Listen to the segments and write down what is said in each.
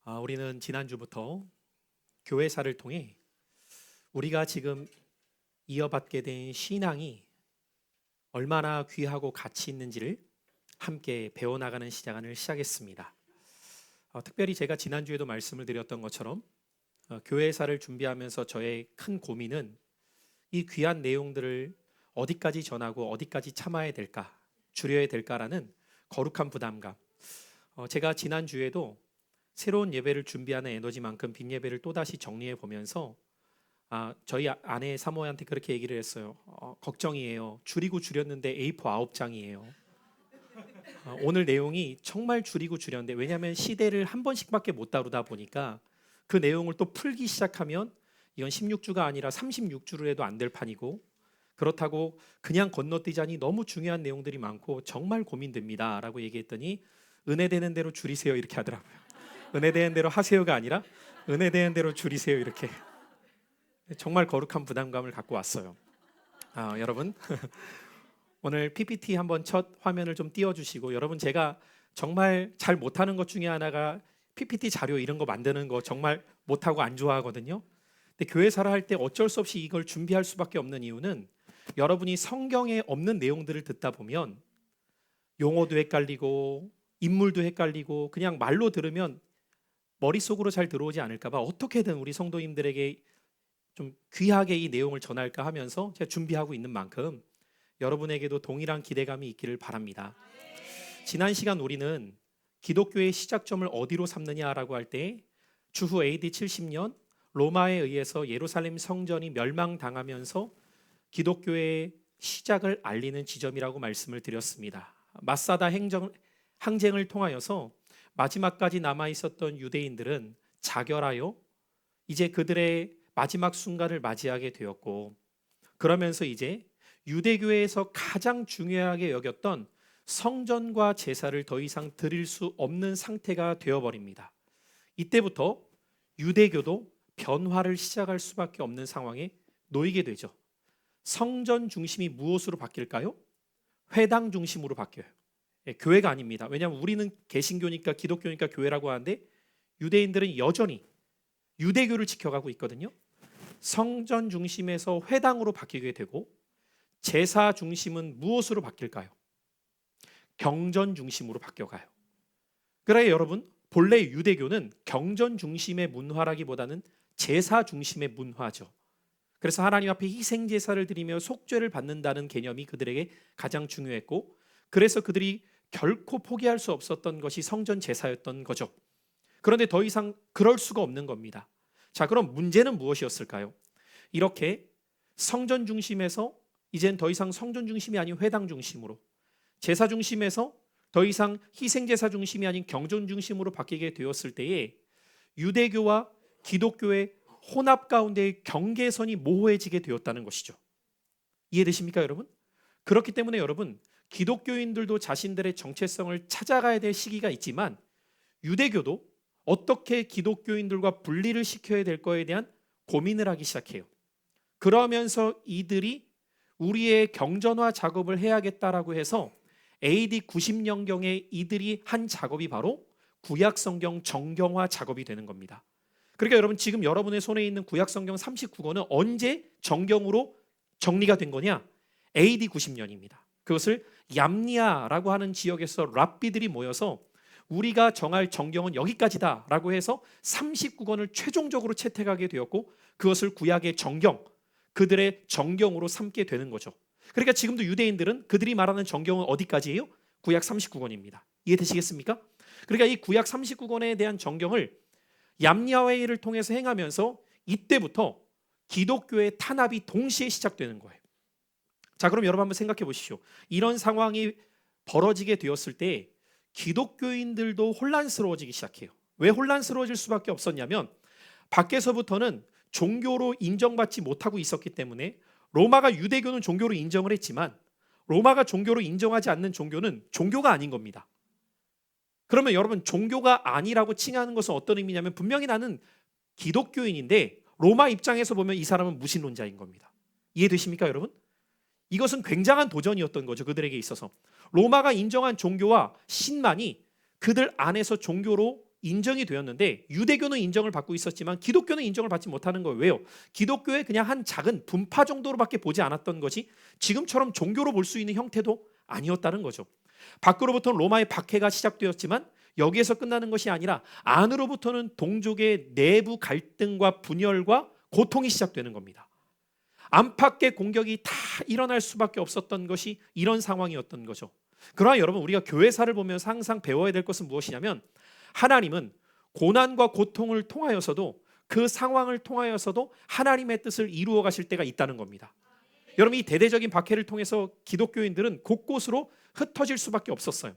우리는 지난주부터 교회사를 통해 우리가 지금 이어받게 된 신앙이 얼마나 귀하고 가치 있는지를 함께 배워나가는 시간을 시작했습니다. 특별히 제가 지난주에도 말씀을 드렸던 것처럼 교회사를 준비하면서 저의 큰 고민은 이 귀한 내용들을 어디까지 전하고 어디까지 참아야 될까, 줄여야 될까라는 거룩한 부담감. 제가 지난주에도 새로운 예배를 준비하는 에너지만큼 빈 예배를 또다시 정리해 보면서 저희 아내 사모한테 그렇게 얘기를 했어요. 걱정이에요. 줄이고 줄였는데 A4 9장이에요. 오늘 내용이 정말 줄이고 줄였는데, 왜냐하면 시대를 한 번씩밖에 못 다루다 보니까 그 내용을 또 풀기 시작하면 이건 16주가 아니라 36주로 해도 안 될 판이고, 그렇다고 그냥 건너뛰자니 너무 중요한 내용들이 많고 정말 고민됩니다 라고 얘기했더니 은혜 되는 대로 줄이세요 이렇게 하더라고요. 은혜 되는 대로 하세요가 아니라 은혜 되는 대로 줄이세요, 이렇게. 정말 거룩한 부담감을 갖고 왔어요. 여러분 오늘 PPT 한번 첫 화면을 좀 띄워주시고, 여러분 제가 정말 잘 못하는 것 중에 하나가 PPT 자료 이런 거 만드는 거 정말 못하고 안 좋아하거든요. 근데 교회사를 할 때 어쩔 수 없이 이걸 준비할 수밖에 없는 이유는, 여러분이 성경에 없는 내용들을 듣다 보면 용어도 헷갈리고 인물도 헷갈리고 그냥 말로 들으면 머릿속으로 잘 들어오지 않을까 봐 어떻게든 우리 성도님들에게 좀 귀하게 이 내용을 전할까 하면서 제가 준비하고 있는 만큼 여러분에게도 동일한 기대감이 있기를 바랍니다. 지난 시간 우리는 기독교의 시작점을 어디로 삼느냐라고 할 때 주후 AD 70년 로마에 의해서 예루살렘 성전이 멸망당하면서 기독교의 시작을 알리는 지점이라고 말씀을 드렸습니다. 마사다 항쟁을 통하여서 마지막까지 남아있었던 유대인들은 자결하여 이제 그들의 마지막 순간을 맞이하게 되었고, 그러면서 이제 유대교회에서 가장 중요하게 여겼던 성전과 제사를 더 이상 드릴 수 없는 상태가 되어버립니다. 이때부터 유대교도 변화를 시작할 수밖에 없는 상황에 놓이게 되죠. 성전 중심이 무엇으로 바뀔까요? 회당 중심으로 바뀌어요. 교회가 아닙니다. 왜냐하면 우리는 개신교니까 기독교니까 교회라고 하는데 유대인들은 여전히 유대교를 지켜가고 있거든요. 성전 중심에서 회당으로 바뀌게 되고, 제사 중심은 무엇으로 바뀔까요? 경전 중심으로 바뀌어가요. 그래 여러분, 본래 유대교는 경전 중심의 문화라기보다는 제사 중심의 문화죠. 그래서 하나님 앞에 희생 제사를 드리며 속죄를 받는다는 개념이 그들에게 가장 중요했고, 그래서 그들이 결코 포기할 수 없었던 것이 성전 제사였던 거죠. 그런데 더 이상 그럴 수가 없는 겁니다. 자, 그럼 문제는 무엇이었을까요? 이렇게 성전 중심에서 이젠 더 이상 성전 중심이 아닌 회당 중심으로, 제사 중심에서 더 이상 희생 제사 중심이 아닌 경전 중심으로 바뀌게 되었을 때에 유대교와 기독교의 혼합 가운데의 경계선이 모호해지게 되었다는 것이죠. 이해되십니까, 여러분? 그렇기 때문에 여러분, 기독교인들도 자신들의 정체성을 찾아가야 될 시기가 있지만 유대교도 어떻게 기독교인들과 분리를 시켜야 될 거에 대한 고민을 하기 시작해요. 그러면서 이들이 우리의 경전화 작업을 해야겠다라고 해서 AD 90년경에 이들이 한 작업이 바로 구약성경 정경화 작업이 되는 겁니다. 그러니까 여러분, 지금 여러분의 손에 있는 구약성경 39권은 언제 정경으로 정리가 된 거냐? AD 90년입니다. 그것을 얌니아라고 하는 지역에서 랍비들이 모여서 우리가 정할 정경은 여기까지다라고 해서 39권을 최종적으로 채택하게 되었고, 그것을 구약의 정경, 그들의 정경으로 삼게 되는 거죠. 그러니까 지금도 유대인들은 그들이 말하는 정경은 어디까지예요? 구약 39권입니다. 이해되시겠습니까? 그러니까 이 구약 39권에 대한 정경을 얌니아회의를 통해서 행하면서 이때부터 기독교의 탄압이 동시에 시작되는 거예요. 자, 그럼 여러분 한번 생각해 보십시오. 이런 상황이 벌어지게 되었을 때 기독교인들도 혼란스러워지기 시작해요. 왜 혼란스러워질 수밖에 없었냐면, 밖에서부터는 종교로 인정받지 못하고 있었기 때문에, 로마가 유대교는 종교로 인정을 했지만 로마가 종교로 인정하지 않는 종교는 종교가 아닌 겁니다. 그러면 여러분, 종교가 아니라고 칭하는 것은 어떤 의미냐면, 분명히 나는 기독교인인데 로마 입장에서 보면 이 사람은 무신론자인 겁니다. 이해되십니까, 여러분? 이것은 굉장한 도전이었던 거죠, 그들에게 있어서. 로마가 인정한 종교와 신만이 그들 안에서 종교로 인정이 되었는데 유대교는 인정을 받고 있었지만 기독교는 인정을 받지 못하는 거예요. 왜요? 기독교의 그냥 한 작은 분파 정도로밖에 보지 않았던 것이 지금처럼 종교로 볼 수 있는 형태도 아니었다는 거죠. 밖으로부터 로마의 박해가 시작되었지만 여기에서 끝나는 것이 아니라 안으로부터는 동족의 내부 갈등과 분열과 고통이 시작되는 겁니다. 안팎의 공격이 다 일어날 수밖에 없었던 것이 이런 상황이었던 거죠. 그러나 여러분, 우리가 교회사를 보면서 항상 배워야 될 것은 무엇이냐면 하나님은 고난과 고통을 통하여서도 그 상황을 통하여서도 하나님의 뜻을 이루어 가실 때가 있다는 겁니다. 여러분, 이 대대적인 박해를 통해서 기독교인들은 곳곳으로 흩어질 수밖에 없었어요.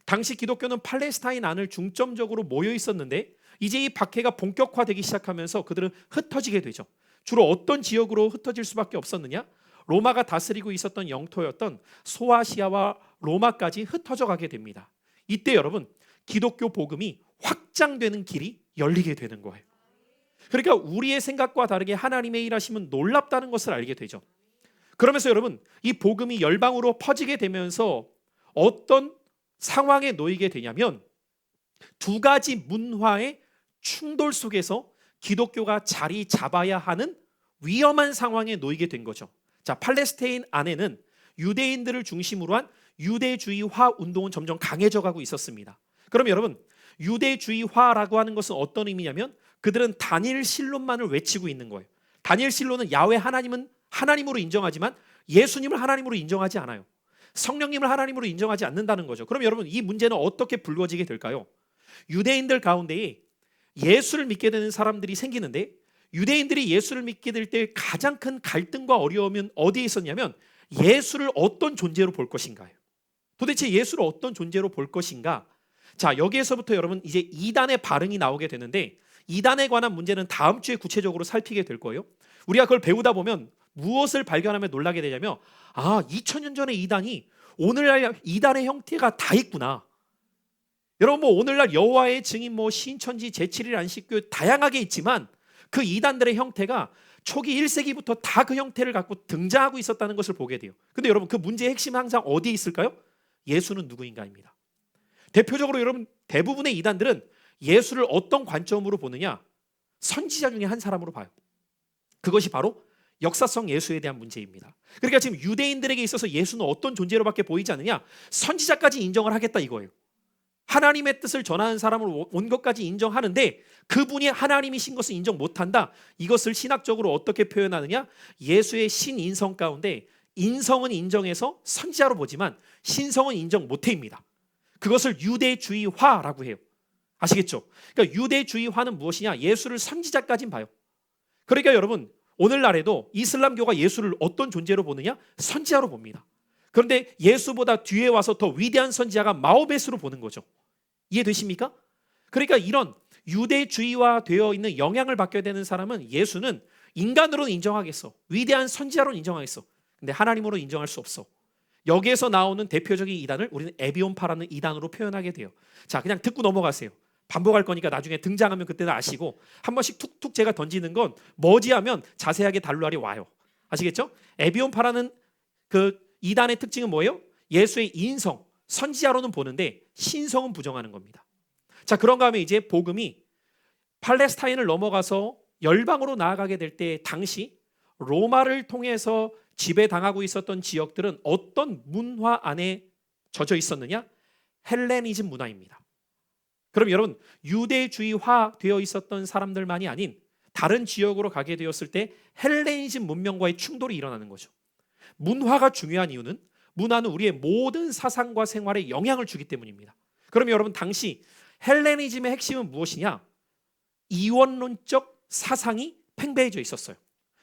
당시 기독교는 팔레스타인 안을 중점적으로 모여 있었는데 이제 이 박해가 본격화되기 시작하면서 그들은 흩어지게 되죠. 주로 어떤 지역으로 흩어질 수밖에 없었느냐? 로마가 다스리고 있었던 영토였던 소아시아와 로마까지 흩어져 가게 됩니다. 이때 여러분, 기독교 복음이 확장되는 길이 열리게 되는 거예요. 그러니까 우리의 생각과 다르게 하나님의 일하심은 놀랍다는 것을 알게 되죠. 그러면서 여러분, 이 복음이 열방으로 퍼지게 되면서 어떤 상황에 놓이게 되냐면 두 가지 문화의 충돌 속에서 기독교가 자리 잡아야 하는 위험한 상황에 놓이게 된 거죠. 자, 팔레스타인 안에는 유대인들을 중심으로 한 유대주의화 운동은 점점 강해져 가고 있었습니다. 그럼 여러분, 유대주의화라고 하는 것은 어떤 의미냐면 그들은 단일 신론만을 외치고 있는 거예요. 단일 신론은 야훼 하나님은 하나님으로 인정하지만 예수님을 하나님으로 인정하지 않아요. 성령님을 하나님으로 인정하지 않는다는 거죠. 그럼 여러분, 이 문제는 어떻게 불거지게 될까요? 유대인들 가운데에 예수를 믿게 되는 사람들이 생기는데 유대인들이 예수를 믿게 될 때 가장 큰 갈등과 어려움은 어디에 있었냐면 예수를 어떤 존재로 볼 것인가요? 도대체 예수를 어떤 존재로 볼 것인가? 자, 여기에서부터 여러분 이제 이단의 반응이 나오게 되는데 이단에 관한 문제는 다음 주에 구체적으로 살피게 될 거예요. 우리가 그걸 배우다 보면 무엇을 발견하며 놀라게 되냐면 2000년 전의 이단이 오늘날 이단의 형태가 다 있구나. 여러분, 뭐 오늘날 여호와의 증인, 뭐 신천지, 제7일 안식교 다양하게 있지만 그 이단들의 형태가 초기 1세기부터 다 그 형태를 갖고 등장하고 있었다는 것을 보게 돼요. 근데 여러분, 그 문제의 핵심은 항상 어디에 있을까요? 예수는 누구인가입니다. 대표적으로 여러분, 대부분의 이단들은 예수를 어떤 관점으로 보느냐? 선지자 중에 한 사람으로 봐요. 그것이 바로 역사성 예수에 대한 문제입니다. 그러니까 지금 유대인들에게 있어서 예수는 어떤 존재로밖에 보이지 않느냐? 선지자까지 인정을 하겠다 이거예요. 하나님의 뜻을 전하는 사람을 온 것까지 인정하는데 그분이 하나님이신 것을 인정 못한다. 이것을 신학적으로 어떻게 표현하느냐? 예수의 신인성 가운데 인성은 인정해서 선지자로 보지만 신성은 인정 못해입니다. 그것을 유대주의화라고 해요. 아시겠죠? 그러니까 유대주의화는 무엇이냐? 예수를 선지자까지는 봐요. 그러니까 여러분, 오늘날에도 이슬람교가 예수를 어떤 존재로 보느냐? 선지자로 봅니다. 그런데 예수보다 뒤에 와서 더 위대한 선지자가 마호벳으로 보는 거죠. 이해되십니까? 그러니까 이런 유대주의화 되어 있는 영향을 받게 되는 사람은 예수는 인간으로는 인정하겠어. 위대한 선지자로는 인정하겠어. 근데 하나님으로 인정할 수 없어. 여기에서 나오는 대표적인 이단을 우리는 에비온파라는 이단으로 표현하게 돼요. 자, 그냥 듣고 넘어가세요. 반복할 거니까 나중에 등장하면 그때는 아시고 한 번씩 툭툭 제가 던지는 건 머지하면 자세하게 달루알이 와요. 아시겠죠? 에비온파라는 그 이단의 특징은 뭐예요? 예수의 인성, 선지자로는 보는데 신성은 부정하는 겁니다. 자, 그런가 하면 이제 복음이 팔레스타인을 넘어가서 열방으로 나아가게 될 때 당시 로마를 통해서 지배당하고 있었던 지역들은 어떤 문화 안에 젖어 있었느냐? 헬레니즘 문화입니다. 그럼 여러분, 유대주의화 되어 있었던 사람들만이 아닌 다른 지역으로 가게 되었을 때 헬레니즘 문명과의 충돌이 일어나는 거죠. 문화가 중요한 이유는 문화는 우리의 모든 사상과 생활에 영향을 주기 때문입니다. 그럼 여러분, 당시 헬레니즘의 핵심은 무엇이냐? 이원론적 사상이 팽배해져 있었어요.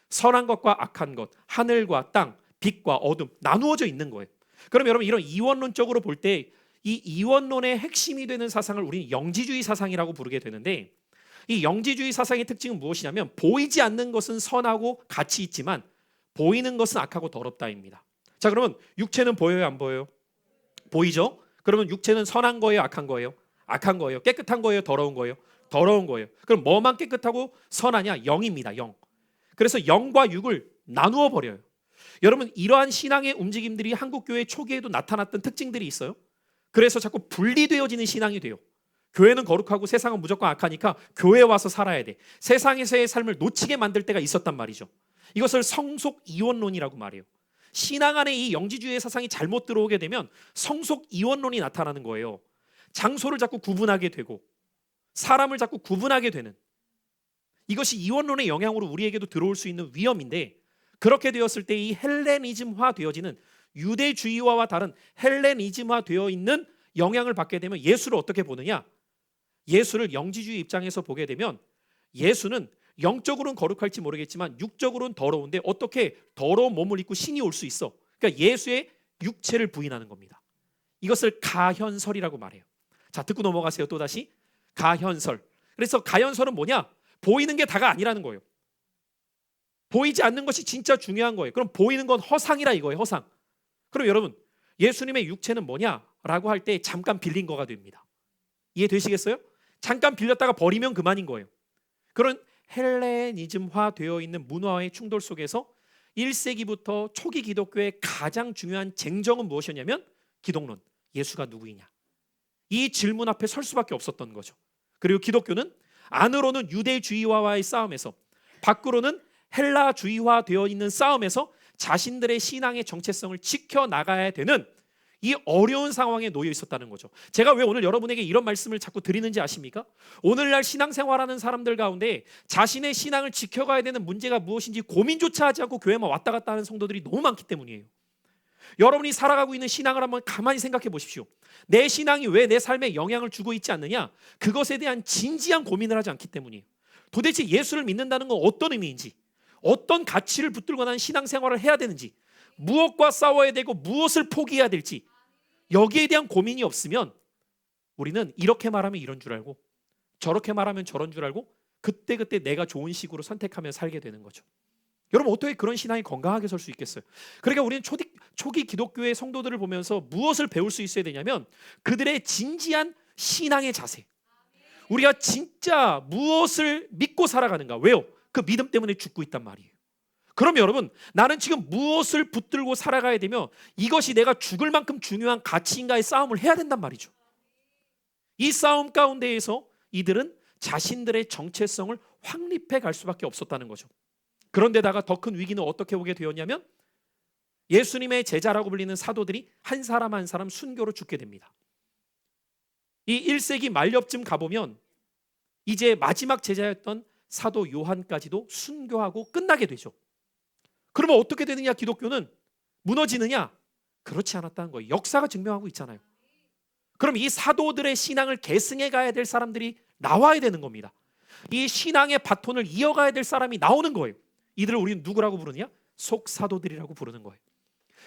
선한 것과 악한 것, 하늘과 땅, 빛과 어둠 나누어져 있는 거예요. 그럼 여러분, 이런 이원론적으로 볼 때 이 이원론의 핵심이 되는 사상을 우리는 영지주의 사상이라고 부르게 되는데 이 영지주의 사상의 특징은 무엇이냐면 보이지 않는 것은 선하고 가치 있지만 보이는 것은 악하고 더럽다입니다. 자, 그러면 육체는 보여요, 안 보여요? 보이죠? 그러면 육체는 선한 거예요, 악한 거예요? 악한 거예요. 깨끗한 거예요, 더러운 거예요? 더러운 거예요. 그럼 뭐만 깨끗하고 선하냐? 영입니다, 영. 그래서 영과 육을 나누어 버려요. 여러분, 이러한 신앙의 움직임들이 한국 교회 초기에도 나타났던 특징들이 있어요. 그래서 자꾸 분리되어지는 신앙이 돼요. 교회는 거룩하고 세상은 무조건 악하니까 교회에 와서 살아야 돼. 세상에서의 삶을 놓치게 만들 때가 있었단 말이죠. 이것을 성속 이원론이라고 말해요. 신앙 안에 이 영지주의의 사상이 잘못 들어오게 되면 성속 이원론이 나타나는 거예요. 장소를 자꾸 구분하게 되고 사람을 자꾸 구분하게 되는, 이것이 이원론의 영향으로 우리에게도 들어올 수 있는 위험인데, 그렇게 되었을 때 이 헬레니즘화 되어지는, 유대주의화와 다른 헬레니즘화 되어 있는 영향을 받게 되면 예수를 어떻게 보느냐? 예수를 영지주의 입장에서 보게 되면 예수는 영적으로는 거룩할지 모르겠지만 육적으로는 더러운데 어떻게 더러운 몸을 입고 신이 올 수 있어? 그러니까 예수의 육체를 부인하는 겁니다. 이것을 가현설이라고 말해요. 자, 듣고 넘어가세요. 또다시 가현설. 그래서 가현설은 뭐냐? 보이는 게 다가 아니라는 거예요. 보이지 않는 것이 진짜 중요한 거예요. 그럼 보이는 건 허상이라 이거예요. 허상. 그럼 여러분, 예수님의 육체는 뭐냐라고 할 때 잠깐 빌린 거가 됩니다. 이해되시겠어요? 잠깐 빌렸다가 버리면 그만인 거예요. 그런 헬레니즘화 되어 있는 문화의 충돌 속에서 1세기부터 초기 기독교의 가장 중요한 쟁점은 무엇이었냐면 기독론, 예수가 누구이냐. 이 질문 앞에 설 수밖에 없었던 거죠. 그리고 기독교는 안으로는 유대주의화와의 싸움에서, 밖으로는 헬라주의화 되어 있는 싸움에서 자신들의 신앙의 정체성을 지켜나가야 되는 이 어려운 상황에 놓여 있었다는 거죠. 제가 왜 오늘 여러분에게 이런 말씀을 자꾸 드리는지 아십니까? 오늘날 신앙생활하는 사람들 가운데 자신의 신앙을 지켜가야 되는 문제가 무엇인지 고민조차 하지 않고 교회만 왔다 갔다 하는 성도들이 너무 많기 때문이에요. 여러분이 살아가고 있는 신앙을 한번 가만히 생각해 보십시오. 내 신앙이 왜 내 삶에 영향을 주고 있지 않느냐? 그것에 대한 진지한 고민을 하지 않기 때문이에요. 도대체 예수를 믿는다는 건 어떤 의미인지, 어떤 가치를 붙들고 나는 신앙생활을 해야 되는지, 무엇과 싸워야 되고 무엇을 포기해야 될지, 여기에 대한 고민이 없으면 우리는 이렇게 말하면 이런 줄 알고 저렇게 말하면 저런 줄 알고 그때그때 내가 좋은 식으로 선택하며 살게 되는 거죠. 여러분, 어떻게 그런 신앙이 건강하게 설 수 있겠어요? 그러니까 우리는 초기 기독교의 성도들을 보면서 무엇을 배울 수 있어야 되냐면 그들의 진지한 신앙의 자세. 우리가 진짜 무엇을 믿고 살아가는가. 왜요? 그 믿음 때문에 죽고 있단 말이에요. 그럼 여러분, 나는 지금 무엇을 붙들고 살아가야 되며 이것이 내가 죽을 만큼 중요한 가치인가의 싸움을 해야 된단 말이죠. 이 싸움 가운데에서 이들은 자신들의 정체성을 확립해 갈 수밖에 없었다는 거죠. 그런데다가 더 큰 위기는 어떻게 오게 되었냐면 예수님의 제자라고 불리는 사도들이 한 사람 한 사람 순교로 죽게 됩니다. 이 1세기 말엽쯤 가보면 이제 마지막 제자였던 사도 요한까지도 순교하고 끝나게 되죠. 그러면 어떻게 되느냐? 기독교는 무너지느냐? 그렇지 않았다는 거예요. 역사가 증명하고 있잖아요. 그럼 이 사도들의 신앙을 계승해 가야 될 사람들이 나와야 되는 겁니다. 이 신앙의 바톤을 이어가야 될 사람이 나오는 거예요. 이들을 우리는 누구라고 부르느냐? 속사도들이라고 부르는 거예요.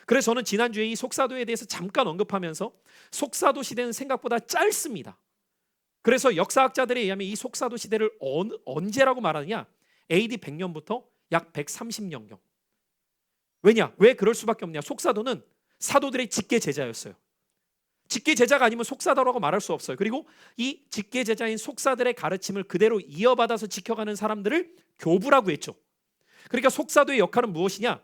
그래서 저는 지난주에 이 속사도에 대해서 잠깐 언급하면서 속사도 시대는 생각보다 짧습니다. 그래서 역사학자들에 의하면 이 속사도 시대를 언제라고 말하느냐? AD 100년부터 약 130년경. 왜냐? 왜 그럴 수밖에 없냐? 속사도는 사도들의 직계 제자였어요. 직계 제자가 아니면 속사도라고 말할 수 없어요. 그리고 이 직계 제자인 속사들의 가르침을 그대로 이어받아서 지켜가는 사람들을 교부라고 했죠. 그러니까 속사도의 역할은 무엇이냐?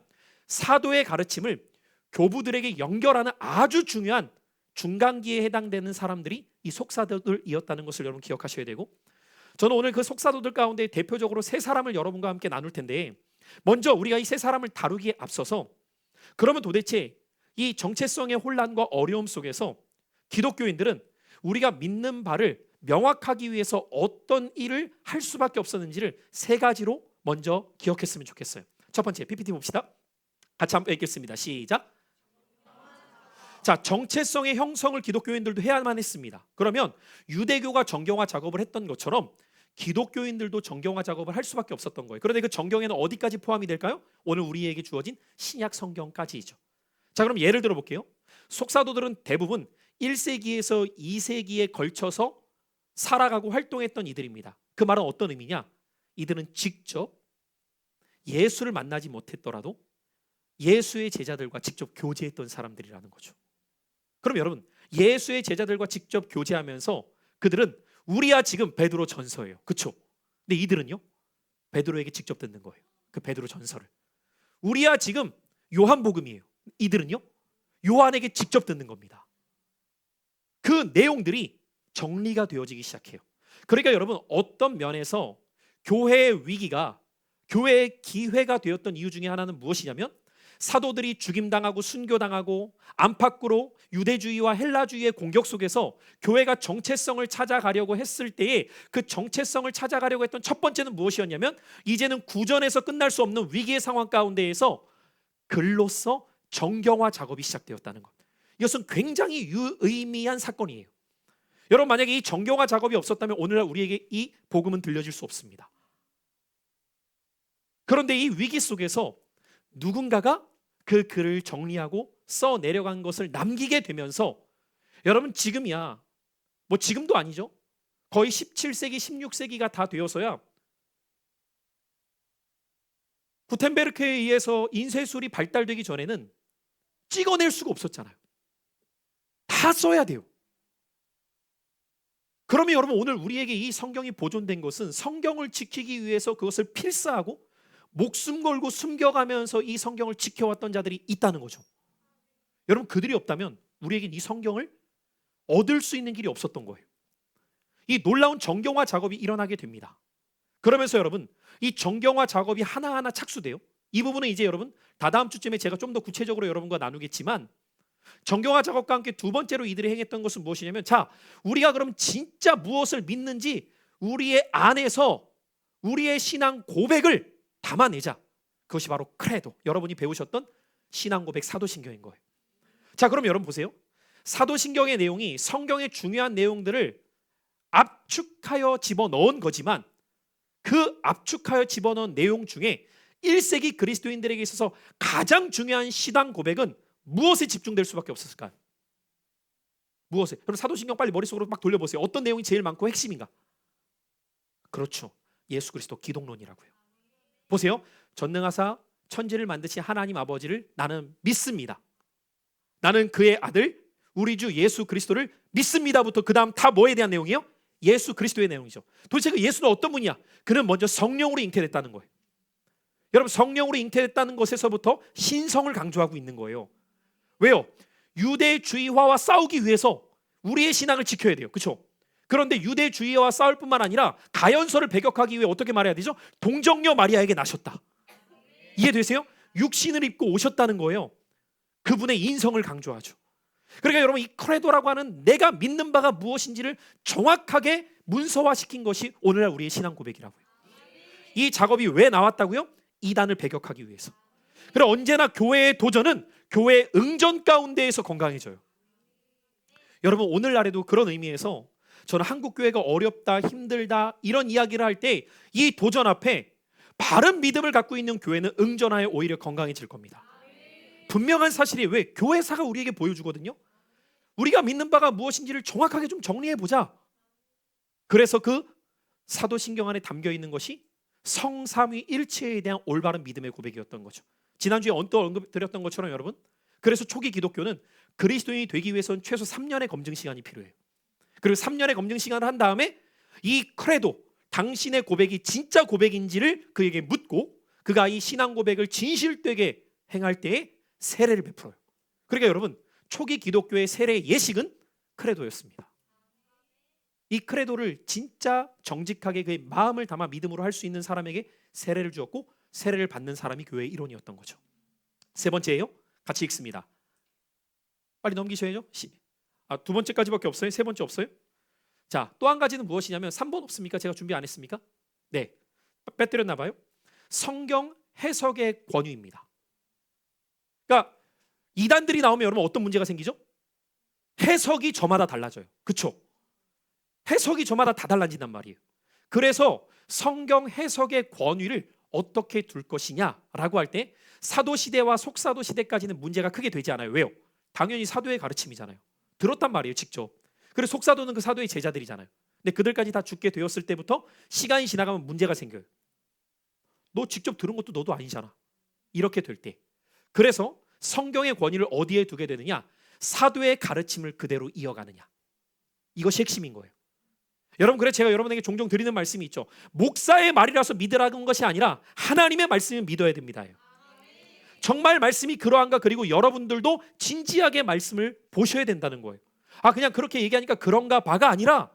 사도의 가르침을 교부들에게 연결하는 아주 중요한 중간기에 해당되는 사람들이 이 속사도들이었다는 것을 여러분 기억하셔야 되고, 저는 오늘 그 속사도들 가운데 대표적으로 세 사람을 여러분과 함께 나눌 텐데, 먼저 우리가 이 세 사람을 다루기에 앞서서 그러면 도대체 이 정체성의 혼란과 어려움 속에서 기독교인들은 우리가 믿는 바를 명확하기 위해서 어떤 일을 할 수밖에 없었는지를 세 가지로 먼저 기억했으면 좋겠어요. 첫 번째, PPT 봅시다. 같이 한번 읽겠습니다. 시작. 자, 정체성의 형성을 기독교인들도 해야만 했습니다. 그러면 유대교가 정경화 작업을 했던 것처럼 기독교인들도 정경화 작업을 할 수밖에 없었던 거예요. 그런데 그 정경에는 어디까지 포함이 될까요? 오늘 우리에게 주어진 신약 성경까지이죠. 자, 그럼 예를 들어 볼게요. 속사도들은 대부분 1세기에서 2세기에 걸쳐서 살아가고 활동했던 이들입니다. 그 말은 어떤 의미냐? 이들은 직접 예수를 만나지 못했더라도 예수의 제자들과 직접 교제했던 사람들이라는 거죠. 그럼 여러분, 예수의 제자들과 직접 교제하면서 그들은 우리야 지금 베드로 전서예요. 그렇죠? 근데 이들은요, 베드로에게 직접 듣는 거예요. 그 베드로 전서를. 우리야 지금 요한복음이에요. 이들은요, 요한에게 직접 듣는 겁니다. 그 내용들이 정리가 되어지기 시작해요. 그러니까 여러분, 어떤 면에서 교회의 위기가 교회의 기회가 되었던 이유 중에 하나는 무엇이냐면, 사도들이 죽임당하고 순교당하고 안팎으로 유대주의와 헬라주의의 공격 속에서 교회가 정체성을 찾아가려고 했을 때에 그 정체성을 찾아가려고 했던 첫 번째는 무엇이었냐면, 이제는 구전에서 끝날 수 없는 위기의 상황 가운데에서 글로써 정경화 작업이 시작되었다는 것. 이것은 굉장히 유의미한 사건이에요. 여러분, 만약에 이 정경화 작업이 없었다면 오늘날 우리에게 이 복음은 들려질 수 없습니다. 그런데 이 위기 속에서 누군가가 그 글을 정리하고 써 내려간 것을 남기게 되면서, 여러분, 지금이야, 뭐 지금도 아니죠, 거의 17세기 16세기가 다 되어서야 구텐베르크에 의해서 인쇄술이 발달되기 전에는 찍어낼 수가 없었잖아요. 다 써야 돼요. 그러면 여러분, 오늘 우리에게 이 성경이 보존된 것은 성경을 지키기 위해서 그것을 필사하고 목숨 걸고 숨겨가면서 이 성경을 지켜왔던 자들이 있다는 거죠. 여러분, 그들이 없다면 우리에겐 이 성경을 얻을 수 있는 길이 없었던 거예요. 이 놀라운 정경화 작업이 일어나게 됩니다. 그러면서 여러분, 이 정경화 작업이 하나하나 착수돼요. 이 부분은 이제 여러분 다다음 주쯤에 제가 좀 더 구체적으로 여러분과 나누겠지만, 정경화 작업과 함께 두 번째로 이들이 행했던 것은 무엇이냐면, 자, 우리가 그럼 진짜 무엇을 믿는지 우리의 안에서 우리의 신앙 고백을 담아내자. 그것이 바로 크레도, 여러분이 배우셨던 신앙 고백 사도신경인 거예요. 자, 그럼 여러분 보세요. 사도신경의 내용이 성경의 중요한 내용들을 압축하여 집어넣은 거지만, 그 압축하여 집어넣은 내용 중에 1세기 그리스도인들에게 있어서 가장 중요한 신앙 고백은 무엇에 집중될 수밖에 없었을까요? 무엇에? 여러분, 사도신경 빨리 머릿속으로 막 돌려보세요. 어떤 내용이 제일 많고 핵심인가? 그렇죠, 예수 그리스도 기독론이라고요. 보세요. 전능하사 천지를 만드신 하나님 아버지를 나는 믿습니다. 나는 그의 아들 우리 주 예수 그리스도를 믿습니다부터 그 다음 다 뭐에 대한 내용이에요? 예수 그리스도의 내용이죠. 도대체 그 예수는 어떤 분이야? 그는 먼저 성령으로 잉태됐다는 거예요. 여러분, 성령으로 잉태됐다는 것에서부터 신성을 강조하고 있는 거예요. 왜요? 유대주의화와 싸우기 위해서 우리의 신앙을 지켜야 돼요. 그렇죠? 그런데 유대주의와 싸울 뿐만 아니라 가연서를 배격하기 위해 어떻게 말해야 되죠? 동정녀 마리아에게 나셨다. 이해되세요? 육신을 입고 오셨다는 거예요. 그분의 인성을 강조하죠. 그러니까 여러분, 이 크레도라고 하는 내가 믿는 바가 무엇인지를 정확하게 문서화시킨 것이 오늘날 우리의 신앙 고백이라고요. 이 작업이 왜 나왔다고요? 이단을 배격하기 위해서. 그리고 언제나 교회의 도전은 교회의 응전 가운데에서 건강해져요. 여러분, 오늘날에도 그런 의미에서 저는 한국 교회가 어렵다, 힘들다 이런 이야기를 할 때 이 도전 앞에 바른 믿음을 갖고 있는 교회는 응전하여 오히려 건강해질 겁니다. 분명한 사실이 왜 교회사가 우리에게 보여주거든요. 우리가 믿는 바가 무엇인지를 정확하게 좀 정리해 보자. 그래서 그 사도신경 안에 담겨 있는 것이 성삼위일체에 대한 올바른 믿음의 고백이었던 거죠. 지난주에 언급드렸던 것처럼 여러분, 그래서 초기 기독교는 그리스도인이 되기 위해서는 최소 3년의 검증 시간이 필요해요. 그리고 3년의 검증 시간을 한 다음에 이 크레도, 당신의 고백이 진짜 고백인지를 그에게 묻고, 그가 이 신앙 고백을 진실되게 행할 때에 세례를 베풀어요. 그러니까 여러분, 초기 기독교의 세례 예식은 크레도였습니다. 이 크레도를 진짜 정직하게 그의 마음을 담아 믿음으로 할 수 있는 사람에게 세례를 주었고, 세례를 받는 사람이 교회의 일원이었던 거죠. 세 번째예요. 같이 읽습니다. 빨리 넘기셔야죠. 두 번째까지밖에 없어요? 세 번째 없어요? 자, 또 한 가지는 무엇이냐면 3번 없습니까? 제가 준비 안 했습니까? 네, 빼뜨렸나 봐요. 성경 해석의 권위입니다. 그러니까 이단들이 나오면 여러분 어떤 문제가 생기죠? 해석이 저마다 달라져요. 그렇죠? 해석이 저마다 다 달라진단 말이에요. 그래서 성경 해석의 권위를 어떻게 둘 것이냐라고 할 때 사도시대와 속사도시대까지는 문제가 크게 되지 않아요. 왜요? 당연히 사도의 가르침이잖아요. 들었단 말이에요, 직접. 그리고 속사도는 그 사도의 제자들이잖아요. 근데 그들까지 다 죽게 되었을 때부터 시간이 지나가면 문제가 생겨요. 너 직접 들은 것도 너도 아니잖아. 이렇게 될 때. 그래서 성경의 권위를 어디에 두게 되느냐? 사도의 가르침을 그대로 이어가느냐. 이것이 핵심인 거예요. 여러분, 그래서 제가 여러분에게 종종 드리는 말씀이 있죠. 목사의 말이라서 믿으라는 것이 아니라 하나님의 말씀을 믿어야 됩니다. 정말 말씀이 그러한가? 그리고 여러분들도 진지하게 말씀을 보셔야 된다는 거예요. 그냥 그렇게 얘기하니까 그런가 봐가 아니라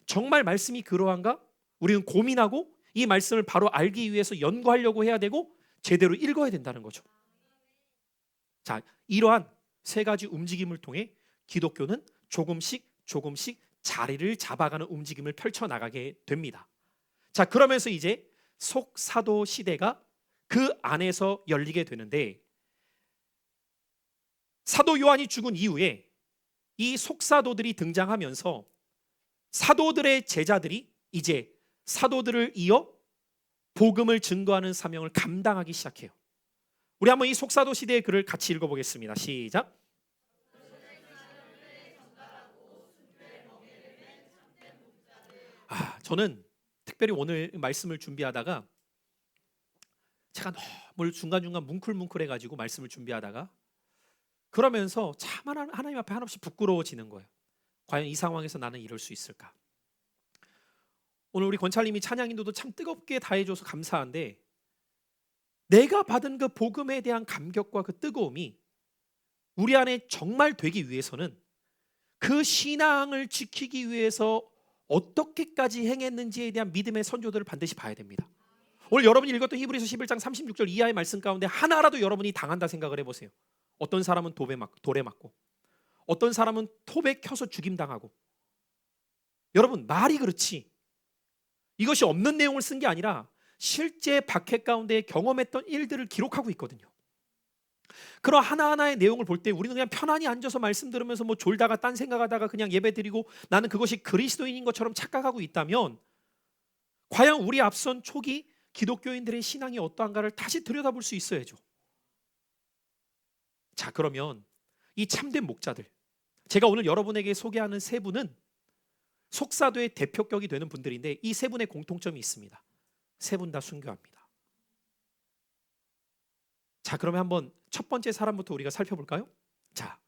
정말 말씀이 그러한가? 우리는 고민하고 이 말씀을 바로 알기 위해서 연구하려고 해야 되고 제대로 읽어야 된다는 거죠. 자, 이러한 세 가지 움직임을 통해 기독교는 조금씩 조금씩 자리를 잡아가는 움직임을 펼쳐나가게 됩니다. 자, 그러면서 이제 속사도 시대가 그 안에서 열리게 되는데, 사도 요한이 죽은 이후에 이 속사도들이 등장하면서 사도들의 제자들이 이제 사도들을 이어 복음을 증거하는 사명을 감당하기 시작해요. 우리 한번 이 속사도 시대의 글을 같이 읽어보겠습니다. 시작. 저는 특별히 오늘 말씀을 준비하다가 제가 너무 중간중간 뭉클뭉클해가지고 말씀을 준비하다가 그러면서 참 하나님 앞에 한없이 부끄러워지는 거예요. 과연 이 상황에서 나는 이럴 수 있을까? 오늘 우리 권찰님이 찬양 인도도 참 뜨겁게 다해줘서 감사한데, 내가 받은 그 복음에 대한 감격과 그 뜨거움이 우리 안에 정말 되기 위해서는 그 신앙을 지키기 위해서 어떻게까지 행했는지에 대한 믿음의 선조들을 반드시 봐야 됩니다. 오늘 여러분이 읽었던 히브리서 11장 36절 이하의 말씀 가운데 하나라도 여러분이 당한다 생각을 해보세요. 어떤 사람은 돌에 맞고, 어떤 사람은 톱에 켜서 죽임당하고. 여러분, 말이 그렇지 이것이 없는 내용을 쓴 게 아니라 실제 박해 가운데 경험했던 일들을 기록하고 있거든요. 그런 하나하나의 내용을 볼 때 우리는 그냥 편안히 앉아서 말씀 들으면서 뭐 졸다가 딴 생각하다가 그냥 예배 드리고 나는 그것이 그리스도인인 것처럼 착각하고 있다면, 과연 우리 앞선 초기 기독교인들의 신앙이 어떠한가를 다시 들여다볼 수 있어야죠. 자, 그러면 이 참된 목자들, 제가 오늘 여러분에게 소개하는 세 분은 속사도의 대표격이 되는 분들인데, 이 세 분의 공통점이 있습니다. 세 분 다 순교합니다. 자, 그러면 한번 첫 번째 사람부터 우리가 살펴볼까요? 자,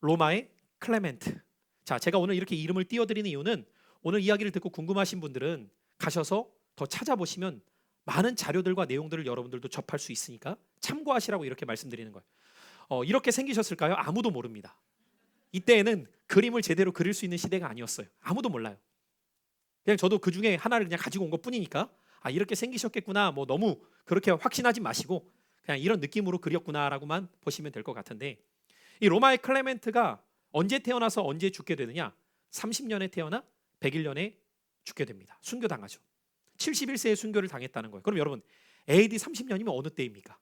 로마의 클레멘트. 자, 제가 오늘 이렇게 이름을 띄워드리는 이유는 오늘 이야기를 듣고 궁금하신 분들은 가셔서 더 찾아보시면 많은 자료들과 내용들을 여러분들도 접할 수 있으니까 참고하시라고 이렇게 말씀드리는 거예요. 이렇게 생기셨을까요? 아무도 모릅니다. 이때에는 그림을 제대로 그릴 수 있는 시대가 아니었어요. 아무도 몰라요. 그냥 저도 그 중에 하나를 그냥 가지고 온 것 뿐이니까 이렇게 생기셨겠구나, 뭐 너무 그렇게 확신하지 마시고 그냥 이런 느낌으로 그렸구나라고만 보시면 될 것 같은데, 이 로마의 클레멘트가 언제 태어나서 언제 죽게 되느냐? 30년에 태어나 101년에 죽게 됩니다. 순교당하죠. 71세에 순교를 당했다는 거예요. 그럼 여러분, AD 30년이면 어느 때입니까?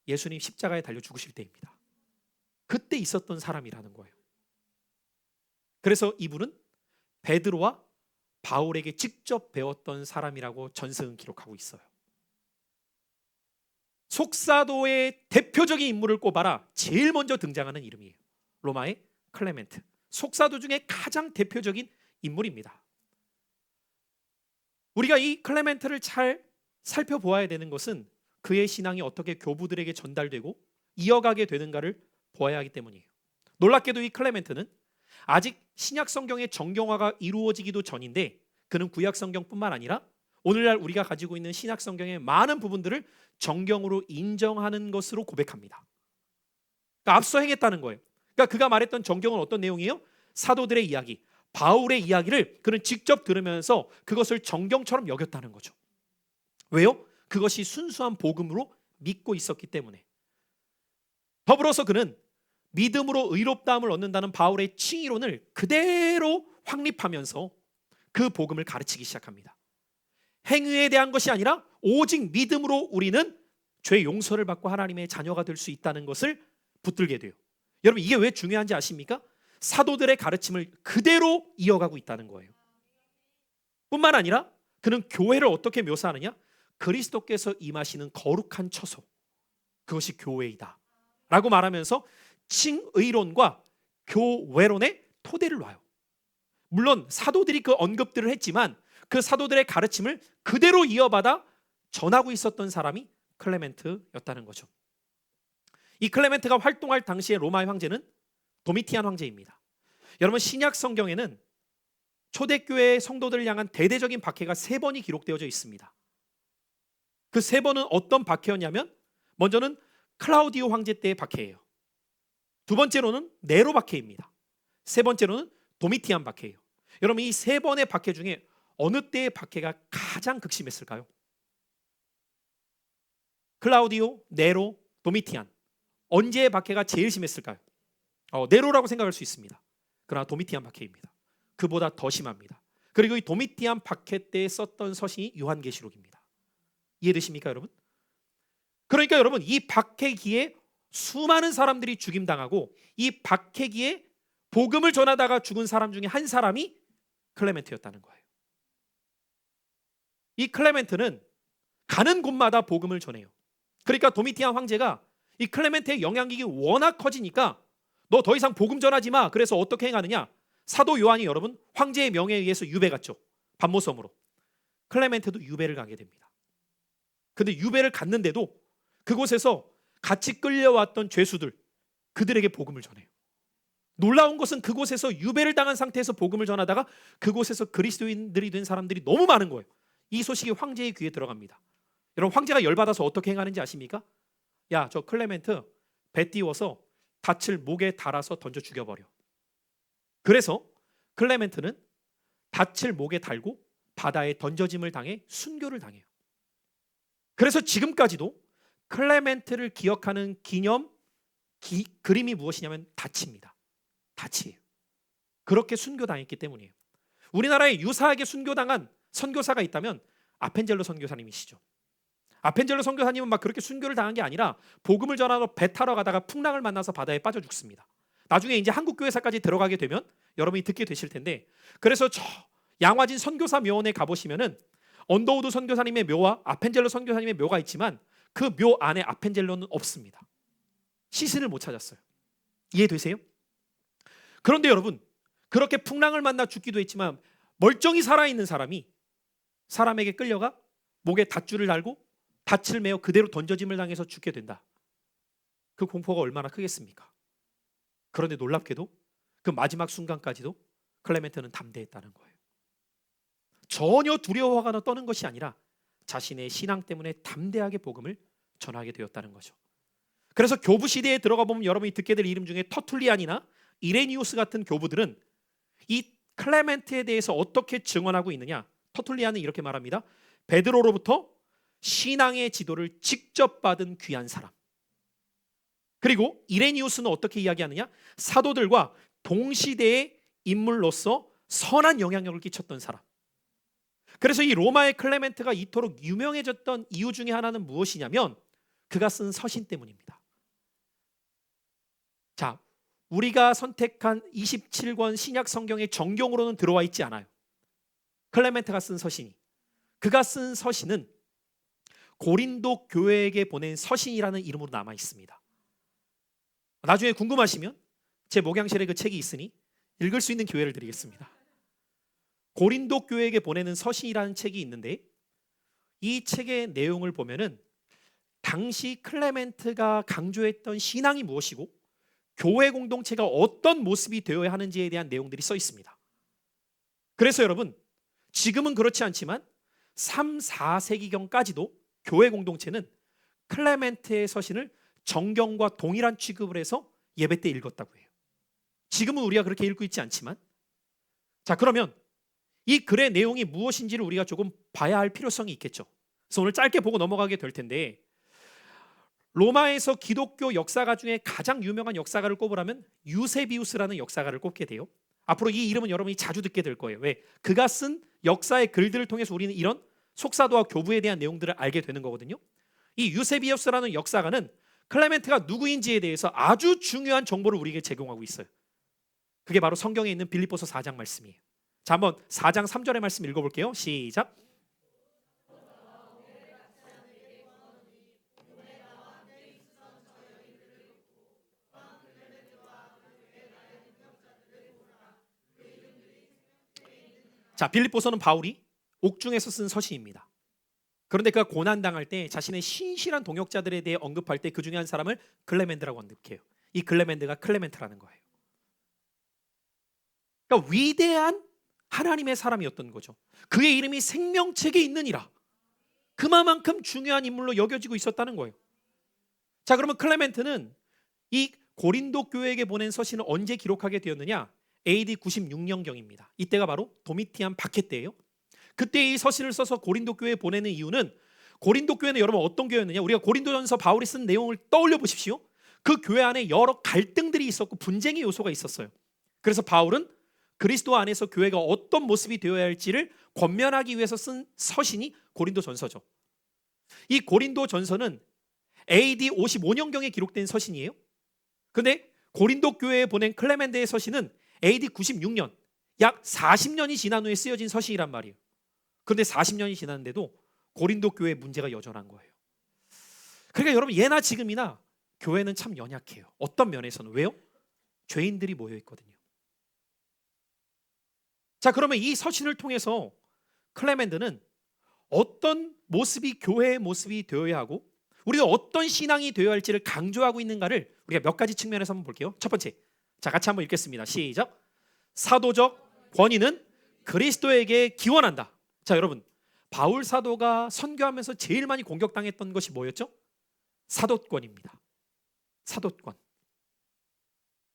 예수님 십자가에 달려 죽으실 때입니다. 그때 있었던 사람이라는 거예요. 그래서 이분은 베드로와 바울에게 직접 배웠던 사람이라고 전승은 기록하고 있어요. 속사도의 대표적인 인물을 꼽아라. 제일 먼저 등장하는 이름이에요. 로마의 클레멘트. 속사도 중에 가장 대표적인 인물입니다. 우리가 이 클레멘트를 잘 살펴보아야 되는 것은 그의 신앙이 어떻게 교부들에게 전달되고 이어가게 되는가를 보아야 하기 때문이에요. 놀랍게도 이 클레멘트는 아직 신약 성경의 정경화가 이루어지기도 전인데, 그는 구약 성경뿐만 아니라 오늘날 우리가 가지고 있는 신약 성경의 많은 부분들을 정경으로 인정하는 것으로 고백합니다. 그러니까 앞서 행했다는 거예요. 그러니까 그가 말했던 정경은 어떤 내용이에요? 사도들의 이야기, 바울의 이야기를 그는 직접 들으면서 그것을 정경처럼 여겼다는 거죠. 왜요? 그것이 순수한 복음으로 믿고 있었기 때문에. 더불어서 그는 믿음으로 의롭다함을 얻는다는 바울의 칭의론을 그대로 확립하면서 그 복음을 가르치기 시작합니다. 행위에 대한 것이 아니라 오직 믿음으로 우리는 죄 용서를 받고 하나님의 자녀가 될 수 있다는 것을 붙들게 돼요. 여러분, 이게 왜 중요한지 아십니까? 사도들의 가르침을 그대로 이어가고 있다는 거예요. 뿐만 아니라 그는 교회를 어떻게 묘사하느냐? 그리스도께서 임하시는 거룩한 처소, 그것이 교회이다 라고 말하면서 칭의론과 교회론의 토대를 놔요. 물론 사도들이 그 언급들을 했지만 그 사도들의 가르침을 그대로 이어받아 전하고 있었던 사람이 클레멘트였다는 거죠. 이 클레멘트가 활동할 당시의 로마의 황제는 도미티안 황제입니다. 여러분, 신약 성경에는 초대교회 성도들을 향한 대대적인 박해가 3번이 기록되어져 있습니다. 그 3번은 어떤 박해였냐면, 먼저는 클라우디오 황제 때의 박해예요. 두 번째로는 네로 박해입니다. 세 번째로는 도미티안 박해예요. 여러분, 이 세 번의 박해 중에 어느 때의 박해가 가장 극심했을까요? 클라우디오, 네로, 도미티안. 언제의 박해가 제일 심했을까요? 네로라고 생각할 수 있습니다. 그러나 도미티안 박해입니다. 그보다 더 심합니다. 그리고 이 도미티안 박해 때 썼던 서신이 요한계시록입니다. 이해되십니까, 여러분? 그러니까 여러분, 이 박해기에 수많은 사람들이 죽임당하고 이 박해기에 복음을 전하다가 죽은 사람 중에 한 사람이 클레멘트였다는 거예요. 이 클레멘트는 가는 곳마다 복음을 전해요. 그러니까 도미티안 황제가 이 클레멘트의 영향력이 워낙 커지니까 너 더 이상 복음 전하지 마. 그래서 어떻게 행하느냐? 사도 요한이 여러분 황제의 명에 의해서 유배 갔죠. 반모섬으로. 클레멘트도 유배를 가게 됩니다. 근데 유배를 갔는데도 그곳에서 같이 끌려왔던 죄수들, 그들에게 복음을 전해요. 놀라운 것은 그곳에서 유배를 당한 상태에서 복음을 전하다가 그곳에서 그리스도인들이 된 사람들이 너무 많은 거예요. 이 소식이 황제의 귀에 들어갑니다. 여러분, 황제가 열받아서 어떻게 행하는지 아십니까? 야, 저 클레멘트 배 띄워서 닻을 목에 달아서 던져 죽여버려. 그래서 클레멘트는 닻을 목에 달고 바다에 던져짐을 당해 순교를 당해요. 그래서 지금까지도 클레멘트를 기억하는 기념 그림이 무엇이냐면 닻입니다. 닻이에요. 그렇게 순교당했기 때문이에요. 우리나라에 유사하게 순교당한 선교사가 있다면 아펜젤로 선교사님이시죠. 아펜젤로 선교사님은 막 그렇게 순교를 당한 게 아니라 복음을 전하러 배 타러 가다가 풍랑을 만나서 바다에 빠져 죽습니다. 나중에 이제 한국교회사까지 들어가게 되면 여러분이 듣게 되실 텐데, 그래서 저 양화진 선교사 묘원에 가보시면은 언더우드 선교사님의 묘와 아펜젤로 선교사님의 묘가 있지만 그 묘 안에 아펜젤로는 없습니다. 시신을 못 찾았어요. 이해되세요? 그런데 여러분, 그렇게 풍랑을 만나 죽기도 했지만 멀쩡히 살아있는 사람이 사람에게 끌려가 목에 닷줄을 달고 닻을 메어 그대로 던져짐을 당해서 죽게 된다. 그 공포가 얼마나 크겠습니까? 그런데 놀랍게도 그 마지막 순간까지도 클레멘트는 담대했다는 거예요. 전혀 두려워하거나 떠는 것이 아니라 자신의 신앙 때문에 담대하게 복음을 전하게 되었다는 거죠. 그래서 교부 시대에 들어가 보면 여러분이 듣게 될 이름 중에 터툴리안이나 이레니우스 같은 교부들은 이 클레멘트에 대해서 어떻게 증언하고 있느냐? 터툴리안은 이렇게 말합니다. 베드로로부터 신앙의 지도를 직접 받은 귀한 사람. 그리고 이레니우스는 어떻게 이야기하느냐? 사도들과 동시대의 인물로서 선한 영향력을 끼쳤던 사람. 그래서 이 로마의 클레멘트가 이토록 유명해졌던 이유 중에 하나는 무엇이냐면 그가 쓴 서신 때문입니다. 자, 우리가 선택한 27권 신약 성경의 정경으로는 들어와 있지 않아요. 클레멘트가 쓴 서신이. 그가 쓴 서신은 고린도 교회에게 보낸 서신이라는 이름으로 남아 있습니다. 나중에 궁금하시면 제 목양실에 그 책이 있으니 읽을 수 있는 기회를 드리겠습니다. 고린도 교회에게 보내는 서신이라는 책이 있는데 이 책의 내용을 보면은 당시 클레멘트가 강조했던 신앙이 무엇이고 교회 공동체가 어떤 모습이 되어야 하는지에 대한 내용들이 써 있습니다. 그래서 여러분, 지금은 그렇지 않지만 3, 4세기경까지도 교회 공동체는 클레멘트의 서신을 정경과 동일한 취급을 해서 예배 때 읽었다고 해요. 지금은 우리가 그렇게 읽고 있지 않지만, 자, 그러면 이 글의 내용이 무엇인지를 우리가 조금 봐야 할 필요성이 있겠죠. 그래서 오늘 짧게 보고 넘어가게 될 텐데, 로마에서 기독교 역사가 중에 가장 유명한 역사가를 꼽으라면 유세비우스라는 역사가를 꼽게 돼요. 앞으로 이 이름은 여러분이 자주 듣게 될 거예요. 왜? 그가 쓴 역사의 글들을 통해서 우리는 이런 속사도와 교부에 대한 내용들을 알게 되는 거거든요. 이 유세비우스라는 역사가는 클레멘트가 누구인지에 대해서 아주 중요한 정보를 우리에게 제공하고 있어요. 그게 바로 성경에 있는 빌립보서 4장 말씀이에요. 자, 한번 4장 3절의 말씀 읽어볼게요. 시작. 자, 빌립보서는 바울이 옥중에서 쓴 서신입니다. 그런데 그가 고난당할 때 자신의 신실한 동역자들에 대해 언급할 때 그 중에 한 사람을 클레멘트라고 언급해요. 이 클레멘트가 클레멘트라는 거예요. 그러니까 위대한 하나님의 사람이었던 거죠. 그의 이름이 생명책에 있느니라. 그만큼 중요한 인물로 여겨지고 있었다는 거예요. 자, 그러면 클레멘트는 이 고린도 교회에게 보낸 서신을 언제 기록하게 되었느냐? AD 96년경입니다. 이때가 바로 도미티안 박해 때예요. 그때 이 서신을 써서 고린도 교회에 보내는 이유는, 고린도 교회는 여러분 어떤 교회였느냐? 우리가 고린도전서 바울이 쓴 내용을 떠올려 보십시오. 그 교회 안에 여러 갈등들이 있었고 분쟁의 요소가 있었어요. 그래서 바울은 그리스도 안에서 교회가 어떤 모습이 되어야 할지를 권면하기 위해서 쓴 서신이 고린도전서죠. 이 고린도전서는 AD 55년경에 기록된 서신이에요. 근데 고린도 교회에 보낸 클레멘데의 서신은 AD 96년, 약 40년이 지난 후에 쓰여진 서신이란 말이에요. 그런데 40년이 지났는데도 고린도 교회의 문제가 여전한 거예요. 그러니까 여러분, 예나 지금이나 교회는 참 연약해요. 어떤 면에서는. 왜요? 죄인들이 모여 있거든요. 자, 그러면 이 서신을 통해서 클레멘드는 어떤 모습이 교회의 모습이 되어야 하고 우리가 어떤 신앙이 되어야 할지를 강조하고 있는가를 우리가 몇 가지 측면에서 한번 볼게요. 첫 번째, 자, 같이 한번 읽겠습니다. 시작. 사도적 권위는 그리스도에게 기원한다. 자, 여러분, 바울 사도가 선교하면서 제일 많이 공격당했던 것이 뭐였죠? 사도권입니다. 사도권.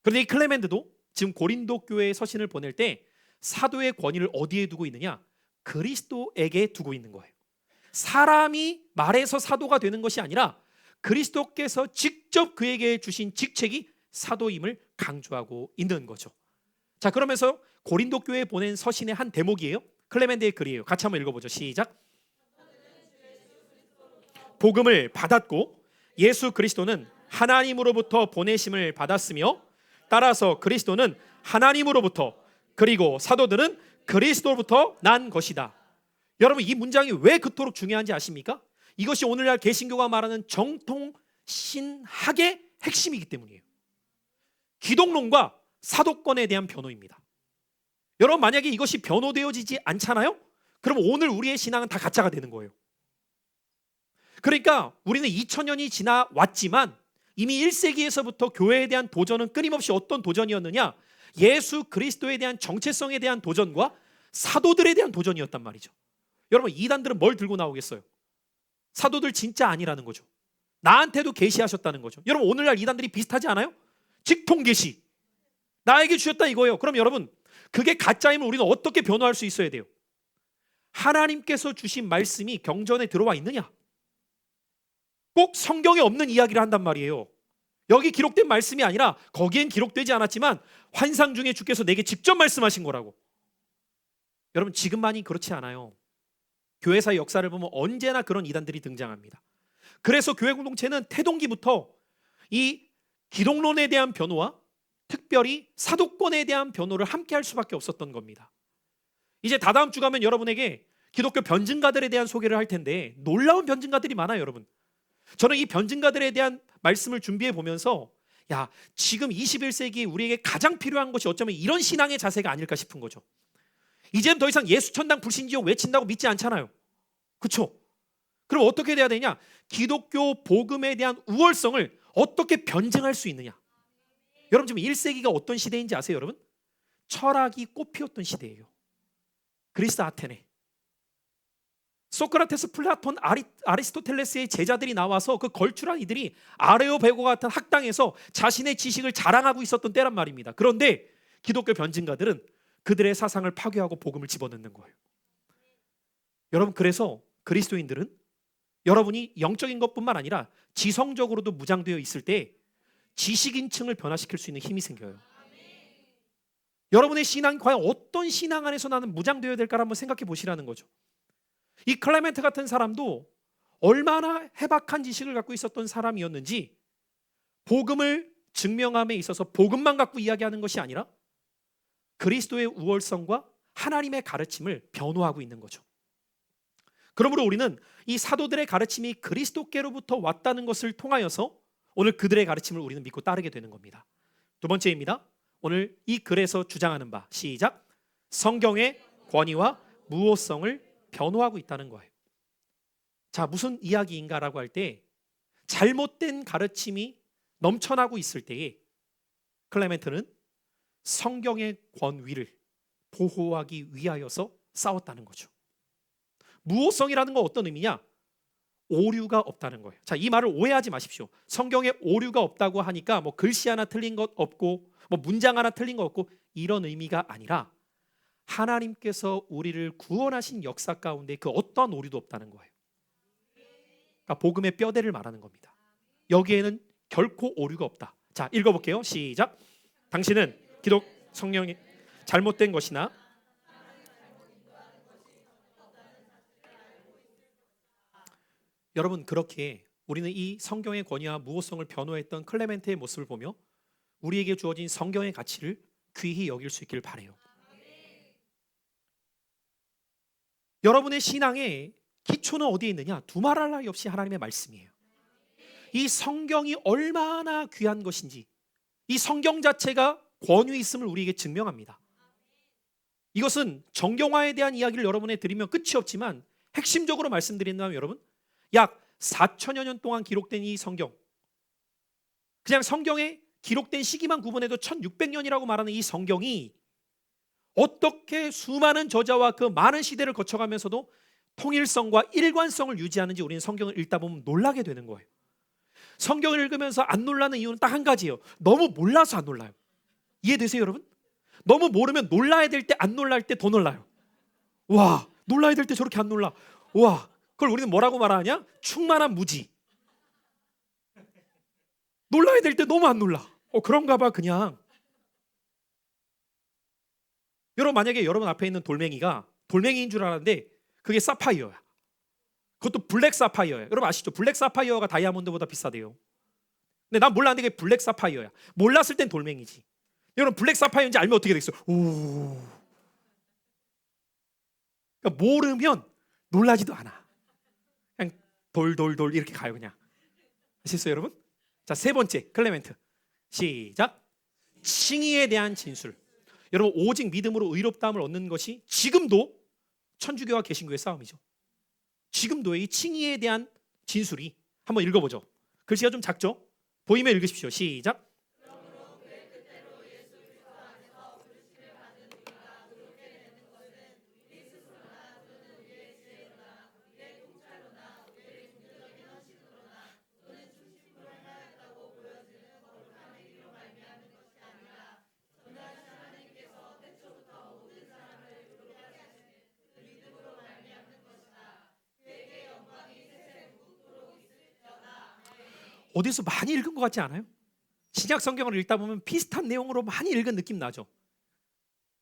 그런데 이 클레멘드도 지금 고린도 교회에 서신을 보낼 때 사도의 권위를 어디에 두고 있느냐? 그리스도에게 두고 있는 거예요. 사람이 말해서 사도가 되는 것이 아니라 그리스도께서 직접 그에게 주신 직책이 사도임을 강조하고 있는 거죠. 자, 그러면서 고린도 교회에 보낸 서신의 한 대목이에요. 클레멘드의 글이에요. 같이 한번 읽어보죠. 시작. 복음을 받았고 예수 그리스도는 하나님으로부터 보내심을 받았으며 따라서 그리스도는 하나님으로부터, 그리고 사도들은 그리스도로부터 난 것이다. 여러분, 이 문장이 왜 그토록 중요한지 아십니까? 이것이 오늘날 개신교가 말하는 정통 신학의 핵심이기 때문이에요. 기독론과 사도권에 대한 변호입니다. 여러분, 만약에 이것이 변호되어지지 않잖아요? 그럼 오늘 우리의 신앙은 다 가짜가 되는 거예요. 그러니까 우리는 2000년이 지나왔지만 이미 1세기에서부터 교회에 대한 도전은 끊임없이 어떤 도전이었느냐? 예수 그리스도에 대한 정체성에 대한 도전과 사도들에 대한 도전이었단 말이죠. 여러분, 이단들은 뭘 들고 나오겠어요? 사도들 진짜 아니라는 거죠. 나한테도 계시하셨다는 거죠. 여러분, 오늘날 이단들이 비슷하지 않아요? 직통 계시, 나에게 주셨다 이거예요. 그럼 여러분, 그게 가짜임을 우리는 어떻게 변호할 수 있어야 돼요? 하나님께서 주신 말씀이 경전에 들어와 있느냐? 꼭 성경에 없는 이야기를 한단 말이에요. 여기 기록된 말씀이 아니라 거기엔 기록되지 않았지만 환상 중에 주께서 내게 직접 말씀하신 거라고. 여러분, 지금만이 그렇지 않아요. 교회사의 역사를 보면 언제나 그런 이단들이 등장합니다. 그래서 교회 공동체는 태동기부터 이 기독론에 대한 변호와 특별히 사도권에 대한 변호를 함께 할 수밖에 없었던 겁니다. 이제 다다음 주 가면 여러분에게 기독교 변증가들에 대한 소개를 할 텐데 놀라운 변증가들이 많아요, 여러분. 저는 이 변증가들에 대한 말씀을 준비해 보면서 야, 지금 21세기에 우리에게 가장 필요한 것이 어쩌면 이런 신앙의 자세가 아닐까 싶은 거죠. 이제는 더 이상 예수 천당 불신지옥 외친다고 믿지 않잖아요. 그렇죠? 그럼 어떻게 돼야 되냐? 기독교 복음에 대한 우월성을 어떻게 변증할 수 있느냐? 여러분, 지금 1세기가 어떤 시대인지 아세요, 여러분? 철학이 꽃피웠던 시대예요. 그리스 아테네. 소크라테스, 플라톤, 아리스토텔레스의 제자들이 나와서 그 걸출한 이들이 아레오베고 같은 학당에서 자신의 지식을 자랑하고 있었던 때란 말입니다. 그런데 기독교 변증가들은 그들의 사상을 파괴하고 복음을 집어넣는 거예요. 여러분, 그래서 그리스도인들은 여러분이 영적인 것뿐만 아니라 지성적으로도 무장되어 있을 때 지식인층을 변화시킬 수 있는 힘이 생겨요. 여러분의 신앙이 과연 어떤 신앙 안에서 나는 무장되어야 될까를 한번 생각해 보시라는 거죠. 이 클레멘트 같은 사람도 얼마나 해박한 지식을 갖고 있었던 사람이었는지 복음을 증명함에 있어서 복음만 갖고 이야기하는 것이 아니라 그리스도의 우월성과 하나님의 가르침을 변호하고 있는 거죠. 그러므로 우리는 이 사도들의 가르침이 그리스도께로부터 왔다는 것을 통하여서 오늘 그들의 가르침을 우리는 믿고 따르게 되는 겁니다. 두 번째입니다. 오늘 이 글에서 주장하는 바, 시작. 성경의 권위와 무호성을 변호하고 있다는 거예요. 자, 무슨 이야기인가라고 할 때 잘못된 가르침이 넘쳐나고 있을 때에 클레멘트는 성경의 권위를 보호하기 위하여서 싸웠다는 거죠. 무호성이라는 건 어떤 의미냐? 오류가 없다는 거예요. 자, 이 말을 오해하지 마십시오. 성경에 오류가 없다고 하니까 뭐 글씨 하나 틀린 것 없고 뭐 문장 하나 틀린 것 없고 이런 의미가 아니라 하나님께서 우리를 구원하신 역사 가운데 그 어떤 오류도 없다는 거예요. 그러니까 복음의 뼈대를 말하는 겁니다. 여기에는 결코 오류가 없다. 자, 읽어볼게요. 시작. 당신은 기독 성령이 잘못된 것이나 여러분, 그렇게 우리는 이 성경의 권위와 무호성을 변호했던 클레멘트의 모습을 보며 우리에게 주어진 성경의 가치를 귀히 여길 수 있기를 바라요. 여러분의 신앙의 기초는 어디에 있느냐? 두말할 나위 없이 하나님의 말씀이에요. 이 성경이 얼마나 귀한 것인지 이 성경 자체가 권위 있음을 우리에게 증명합니다. 이것은 정경화에 대한 이야기를 여러분에 드리면 끝이 없지만 핵심적으로 말씀드린다면 여러분, 약 4천여 년 동안 기록된 이 성경, 그냥 성경에 기록된 시기만 구분해도 1600년이라고 말하는 이 성경이 어떻게 수많은 저자와 그 많은 시대를 거쳐가면서도 통일성과 일관성을 유지하는지 우리는 성경을 읽다 보면 놀라게 되는 거예요. 성경을 읽으면서 안 놀라는 이유는 딱 한 가지예요. 너무 몰라서 안 놀라요. 이해되세요, 여러분? 너무 모르면 놀라야 될 때 안 놀랄 때 더 놀라요. 와, 놀라야 될 때 저렇게 안 놀라. 와, 그걸 우리는 뭐라고 말하냐? 충만한 무지. 놀라야 될 때 너무 안 놀라. 그런가 봐 그냥. 여러분, 만약에 여러분 앞에 있는 돌멩이가 돌멩이인 줄 알았는데 그게 사파이어야. 그것도 블랙 사파이어야. 여러분 아시죠? 블랙 사파이어가 다이아몬드보다 비싸대요. 근데 난 몰랐는데 그게 블랙 사파이어야. 몰랐을 땐 돌멩이지. 여러분, 블랙 사파이어인지 알면 어떻게 되겠어요? 오. 그러니까 모르면 놀라지도 않아. 그냥 돌돌돌 이렇게 가요 그냥. 아시겠어요 여러분? 자, 세 번째 클레멘트. 시작. 칭의에 대한 진술. 여러분, 오직 믿음으로 의롭다함을 얻는 것이 지금도 천주교와 개신교의 싸움이죠. 지금도 이 칭의에 대한 진술이, 한번 읽어보죠. 글씨가 좀 작죠? 보이면 읽으십시오. 시작. 어디서 많이 읽은 것 같지 않아요? 신약 성경을 읽다 보면 비슷한 내용으로 많이 읽은 느낌 나죠?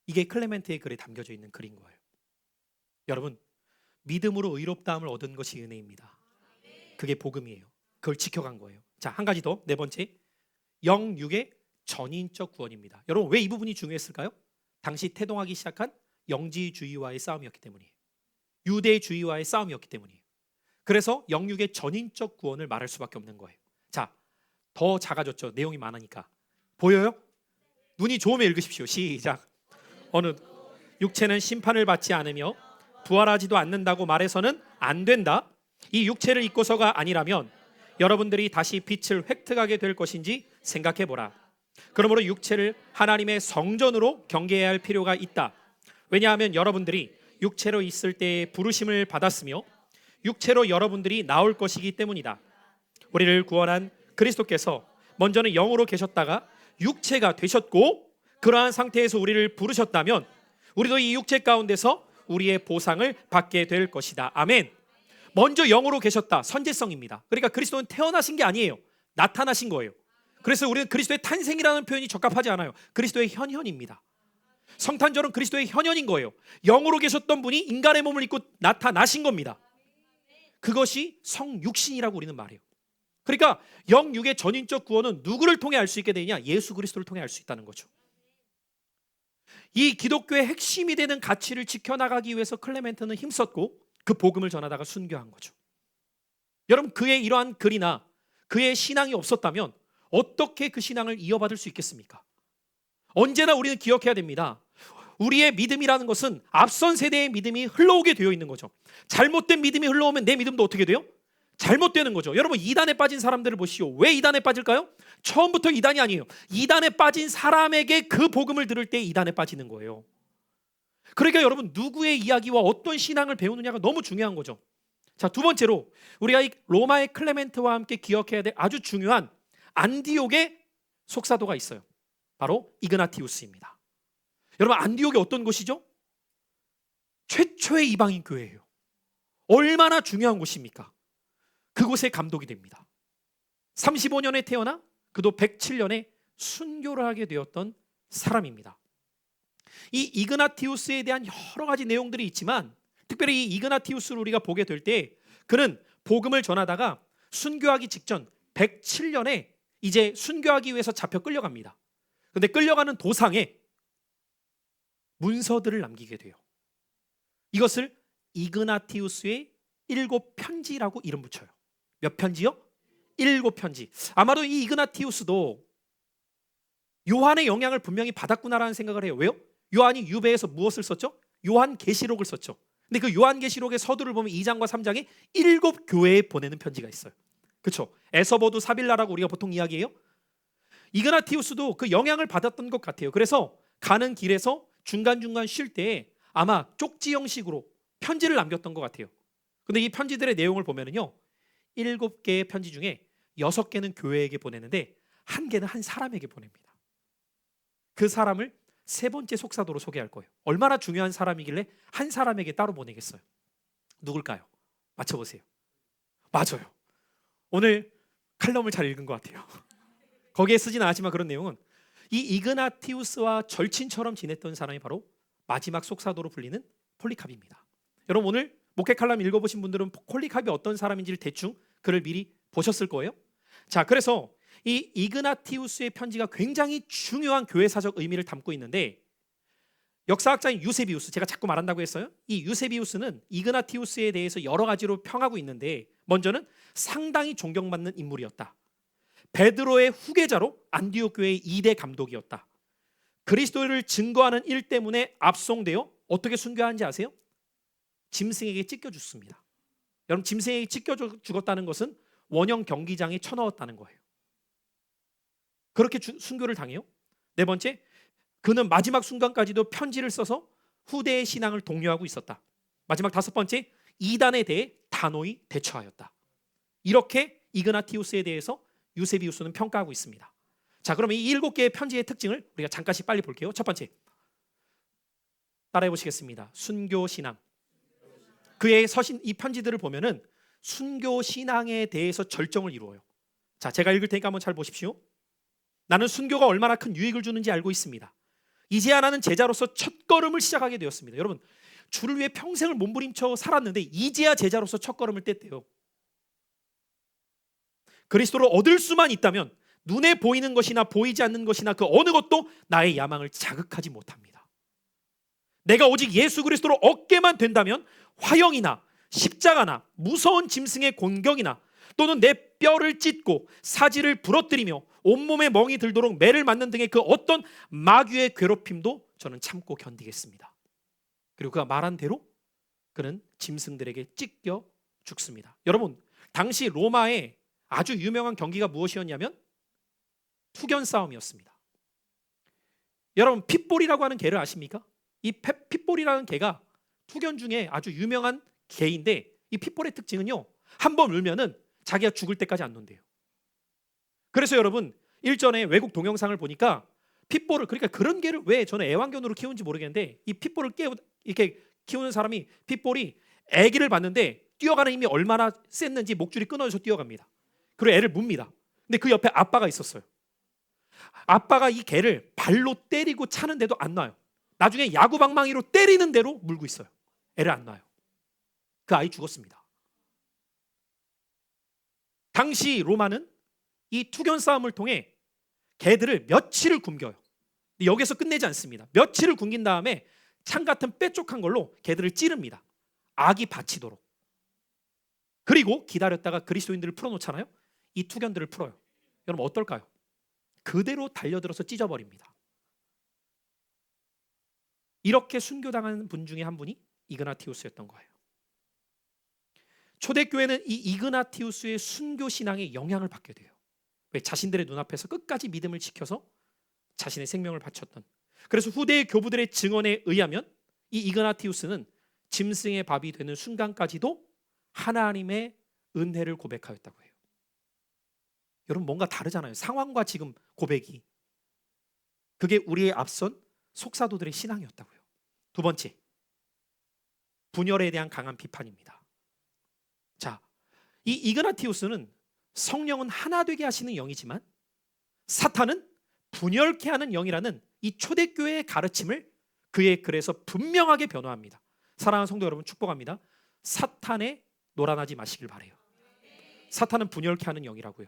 이게 클레멘트의 글에 담겨져 있는 글인 거예요. 여러분, 믿음으로 의롭다함을 얻은 것이 은혜입니다. 그게 복음이에요. 그걸 지켜간 거예요. 자, 한 가지 더, 네 번째. 영육의 전인적 구원입니다. 여러분, 왜 이 부분이 중요했을까요? 당시 태동하기 시작한 영지주의와의 싸움이었기 때문이에요. 유대주의와의 싸움이었기 때문이에요. 그래서 영육의 전인적 구원을 말할 수밖에 없는 거예요. 자, 더 작아졌죠. 내용이 많으니까. 보여요? 눈이 좋으면 읽으십시오. 시작. 어느 육체는 심판을 받지 않으며 부활하지도 않는다고 말해서는 안 된다. 이 육체를 입고서가 아니라면 여러분들이 다시 빛을 획득하게 될 것인지 생각해보라. 그러므로 육체를 하나님의 성전으로 경계해야 할 필요가 있다. 왜냐하면 여러분들이 육체로 있을 때의 부르심을 받았으며 육체로 여러분들이 나올 것이기 때문이다. 우리를 구원한 그리스도께서 먼저는 영으로 계셨다가 육체가 되셨고 그러한 상태에서 우리를 부르셨다면 우리도 이 육체 가운데서 우리의 보상을 받게 될 것이다. 아멘. 먼저 영으로 계셨다. 선제성입니다. 그러니까 그리스도는 태어나신 게 아니에요. 나타나신 거예요. 그래서 우리는 그리스도의 탄생이라는 표현이 적합하지 않아요. 그리스도의 현현입니다. 성탄절은 그리스도의 현현인 거예요. 영으로 계셨던 분이 인간의 몸을 입고 나타나신 겁니다. 그것이 성육신이라고 우리는 말해요. 그러니까 영육의 전인적 구원은 누구를 통해 알 수 있게 되냐? 예수 그리스도를 통해 알 수 있다는 거죠. 이 기독교의 핵심이 되는 가치를 지켜나가기 위해서 클레멘트는 힘썼고 그 복음을 전하다가 순교한 거죠. 여러분, 그의 이러한 글이나 그의 신앙이 없었다면 어떻게 그 신앙을 이어받을 수 있겠습니까? 언제나 우리는 기억해야 됩니다. 우리의 믿음이라는 것은 앞선 세대의 믿음이 흘러오게 되어 있는 거죠. 잘못된 믿음이 흘러오면 내 믿음도 어떻게 돼요? 잘못되는 거죠. 여러분, 이단에 빠진 사람들을 보시오. 왜 이단에 빠질까요? 처음부터 이단이 아니에요. 이단에 빠진 사람에게 그 복음을 들을 때 이단에 빠지는 거예요. 그러니까 여러분, 누구의 이야기와 어떤 신앙을 배우느냐가 너무 중요한 거죠. 자, 두 번째로 우리가 이 로마의 클레멘트와 함께 기억해야 될 아주 중요한 안디옥의 속사도가 있어요. 바로 이그나티우스입니다. 여러분, 안디옥이 어떤 곳이죠? 최초의 이방인 교회예요. 얼마나 중요한 곳입니까? 그곳에 감독이 됩니다. 35년에 태어나 그도 107년에 순교를 하게 되었던 사람입니다. 이 이그나티우스에 대한 여러 가지 내용들이 있지만, 특별히 이 이그나티우스를 우리가 보게 될 때 그는 복음을 전하다가 순교하기 직전 107년에 이제 순교하기 위해서 잡혀 끌려갑니다. 그런데 끌려가는 도상에 문서들을 남기게 돼요. 이것을 이그나티우스의 7편지라고 이름 붙여요. 몇 편지요? 7편지. 아마도 이 이그나티우스도 요한의 영향을 분명히 받았구나라는 생각을 해요. 왜요? 요한이 유배에서 무엇을 썼죠? 요한계시록을 썼죠. 근데 그 요한계시록의 서두를 보면 2장과 3장에 7교회에 보내는 편지가 있어요. 그렇죠? 에서버두 사빌라라고 우리가 보통 이야기해요. 이그나티우스도 그 영향을 받았던 것 같아요. 그래서 가는 길에서 중간중간 쉴 때 아마 쪽지 형식으로 편지를 남겼던 것 같아요. 근데 이 편지들의 내용을 보면은요, 7개의 편지 중에 6개는 교회에게 보내는데 1개는 한 사람에게 보냅니다. 그 사람을 세 번째 속사도로 소개할 거예요. 얼마나 중요한 사람이길래 한 사람에게 따로 보내겠어요? 누굴까요? 맞춰보세요. 맞아요. 오늘 칼럼을 잘 읽은 것 같아요. 거기에 쓰진 않았지만 그런 내용은 이 이그나티우스와 절친처럼 지냈던 사람이 바로 마지막 속사도로 불리는 폴리캅입니다. 여러분, 오늘 목회 칼럼 읽어보신 분들은 폴리캅이 어떤 사람인지를 대충 글을 미리 보셨을 거예요. 자, 그래서 이 이그나티우스의 편지가 굉장히 중요한 교회사적 의미를 담고 있는데, 역사학자인 유세비우스, 제가 자꾸 말한다고 했어요. 이 유세비우스는 이그나티우스에 대해서 여러 가지로 평하고 있는데, 먼저는 상당히 존경받는 인물이었다. 베드로의 후계자로 안디옥 교회의 2대 감독이었다. 그리스도를 증거하는 일 때문에 압송되어 어떻게 순교하는지 아세요? 짐승에게 찢겨 죽습니다. 여러분, 짐승에게 찢겨 죽었다는 것은 원형 경기장에 쳐넣었다는 거예요. 그렇게 순교를 당해요. 네 번째, 그는 마지막 순간까지도 편지를 써서 후대의 신앙을 독려하고 있었다. 마지막 5번째, 이단에 대해 단호히 대처하였다. 이렇게 이그나티우스에 대해서 유세비우스는 평가하고 있습니다. 자, 그럼 이 7개의 편지의 특징을 우리가 잠깐씩 빨리 볼게요. 첫 번째, 따라해 보시겠습니다. 순교 신앙. 그의 서신, 이 편지들을 보면은 순교 신앙에 대해서 절정을 이루어요. 자, 제가 읽을 테니까 한번 잘 보십시오. 나는 순교가 얼마나 큰 유익을 주는지 알고 있습니다. 이제야 나는 제자로서 첫걸음을 시작하게 되었습니다. 여러분, 주를 위해 평생을 몸부림쳐 살았는데 이제야 제자로서 첫걸음을 뗐대요. 그리스도를 얻을 수만 있다면 눈에 보이는 것이나 보이지 않는 것이나 그 어느 것도 나의 야망을 자극하지 못합니다. 내가 오직 예수 그리스도를 얻게만 된다면 화형이나 십자가나 무서운 짐승의 공격이나 또는 내 뼈를 찢고 사지를 부러뜨리며 온몸에 멍이 들도록 매를 맞는 등의 그 어떤 마귀의 괴롭힘도 저는 참고 견디겠습니다. 그리고 그가 말한 대로 그는 짐승들에게 찢겨 죽습니다. 여러분, 당시 로마의 아주 유명한 경기가 무엇이었냐면 투견 싸움이었습니다. 여러분, 핏볼이라고 하는 개를 아십니까? 이 핏볼이라는 개가 투견 중에 아주 유명한 개인데, 이 핏볼의 특징은요, 한번 울면은 자기가 죽을 때까지 안 논대요. 그래서 여러분, 일전에 외국 동영상을 보니까 핏볼을, 그러니까 그런 개를 왜 저는 애완견으로 키우는지 모르겠는데, 이 핏볼을 이렇게 키우는 사람이 핏볼이 아기를 봤는데 뛰어가는 힘이 얼마나 셌는지 목줄이 끊어져서 뛰어갑니다. 그리고 애를 뭅니다. 근데 그 옆에 아빠가 있었어요. 아빠가 이 개를 발로 때리고 차는데도 안 놔요. 나중에 야구방망이로 때리는 대로 물고 있어요. 애를 안 놔요. 그 아이 죽었습니다. 당시 로마는 이 투견 싸움을 통해 개들을 며칠을 굶겨요. 근데 여기서 끝내지 않습니다. 며칠을 굶긴 다음에 창 같은 뾰족한 걸로 개들을 찌릅니다. 악이 바치도록. 그리고 기다렸다가 그리스도인들을 풀어놓잖아요. 이 투견들을 풀어요. 여러분, 어떨까요? 그대로 달려들어서 찢어버립니다. 이렇게 순교당한 분 중에 한 분이 이그나티우스였던 거예요. 초대교회는 이 이그나티우스의 순교 신앙에 영향을 받게 돼요. 왜? 자신들의 눈앞에서 끝까지 믿음을 지켜서 자신의 생명을 바쳤던. 그래서 후대의 교부들의 증언에 의하면 이 이그나티우스는 짐승의 밥이 되는 순간까지도 하나님의 은혜를 고백하였다고 해요. 여러분, 뭔가 다르잖아요. 상황과 지금 고백이. 그게 우리의 앞선 속사도들의 신앙이었다고요. 두 번째, 분열에 대한 강한 비판입니다. 자, 이 이그나티우스는 성령은 하나 되게 하시는 영이지만 사탄은 분열케 하는 영이라는 이 초대교회의 가르침을 그의 글에서 분명하게 변호합니다. 사랑하는 성도 여러분, 축복합니다. 사탄에 놀아나지 마시길 바래요. 사탄은 분열케 하는 영이라고요.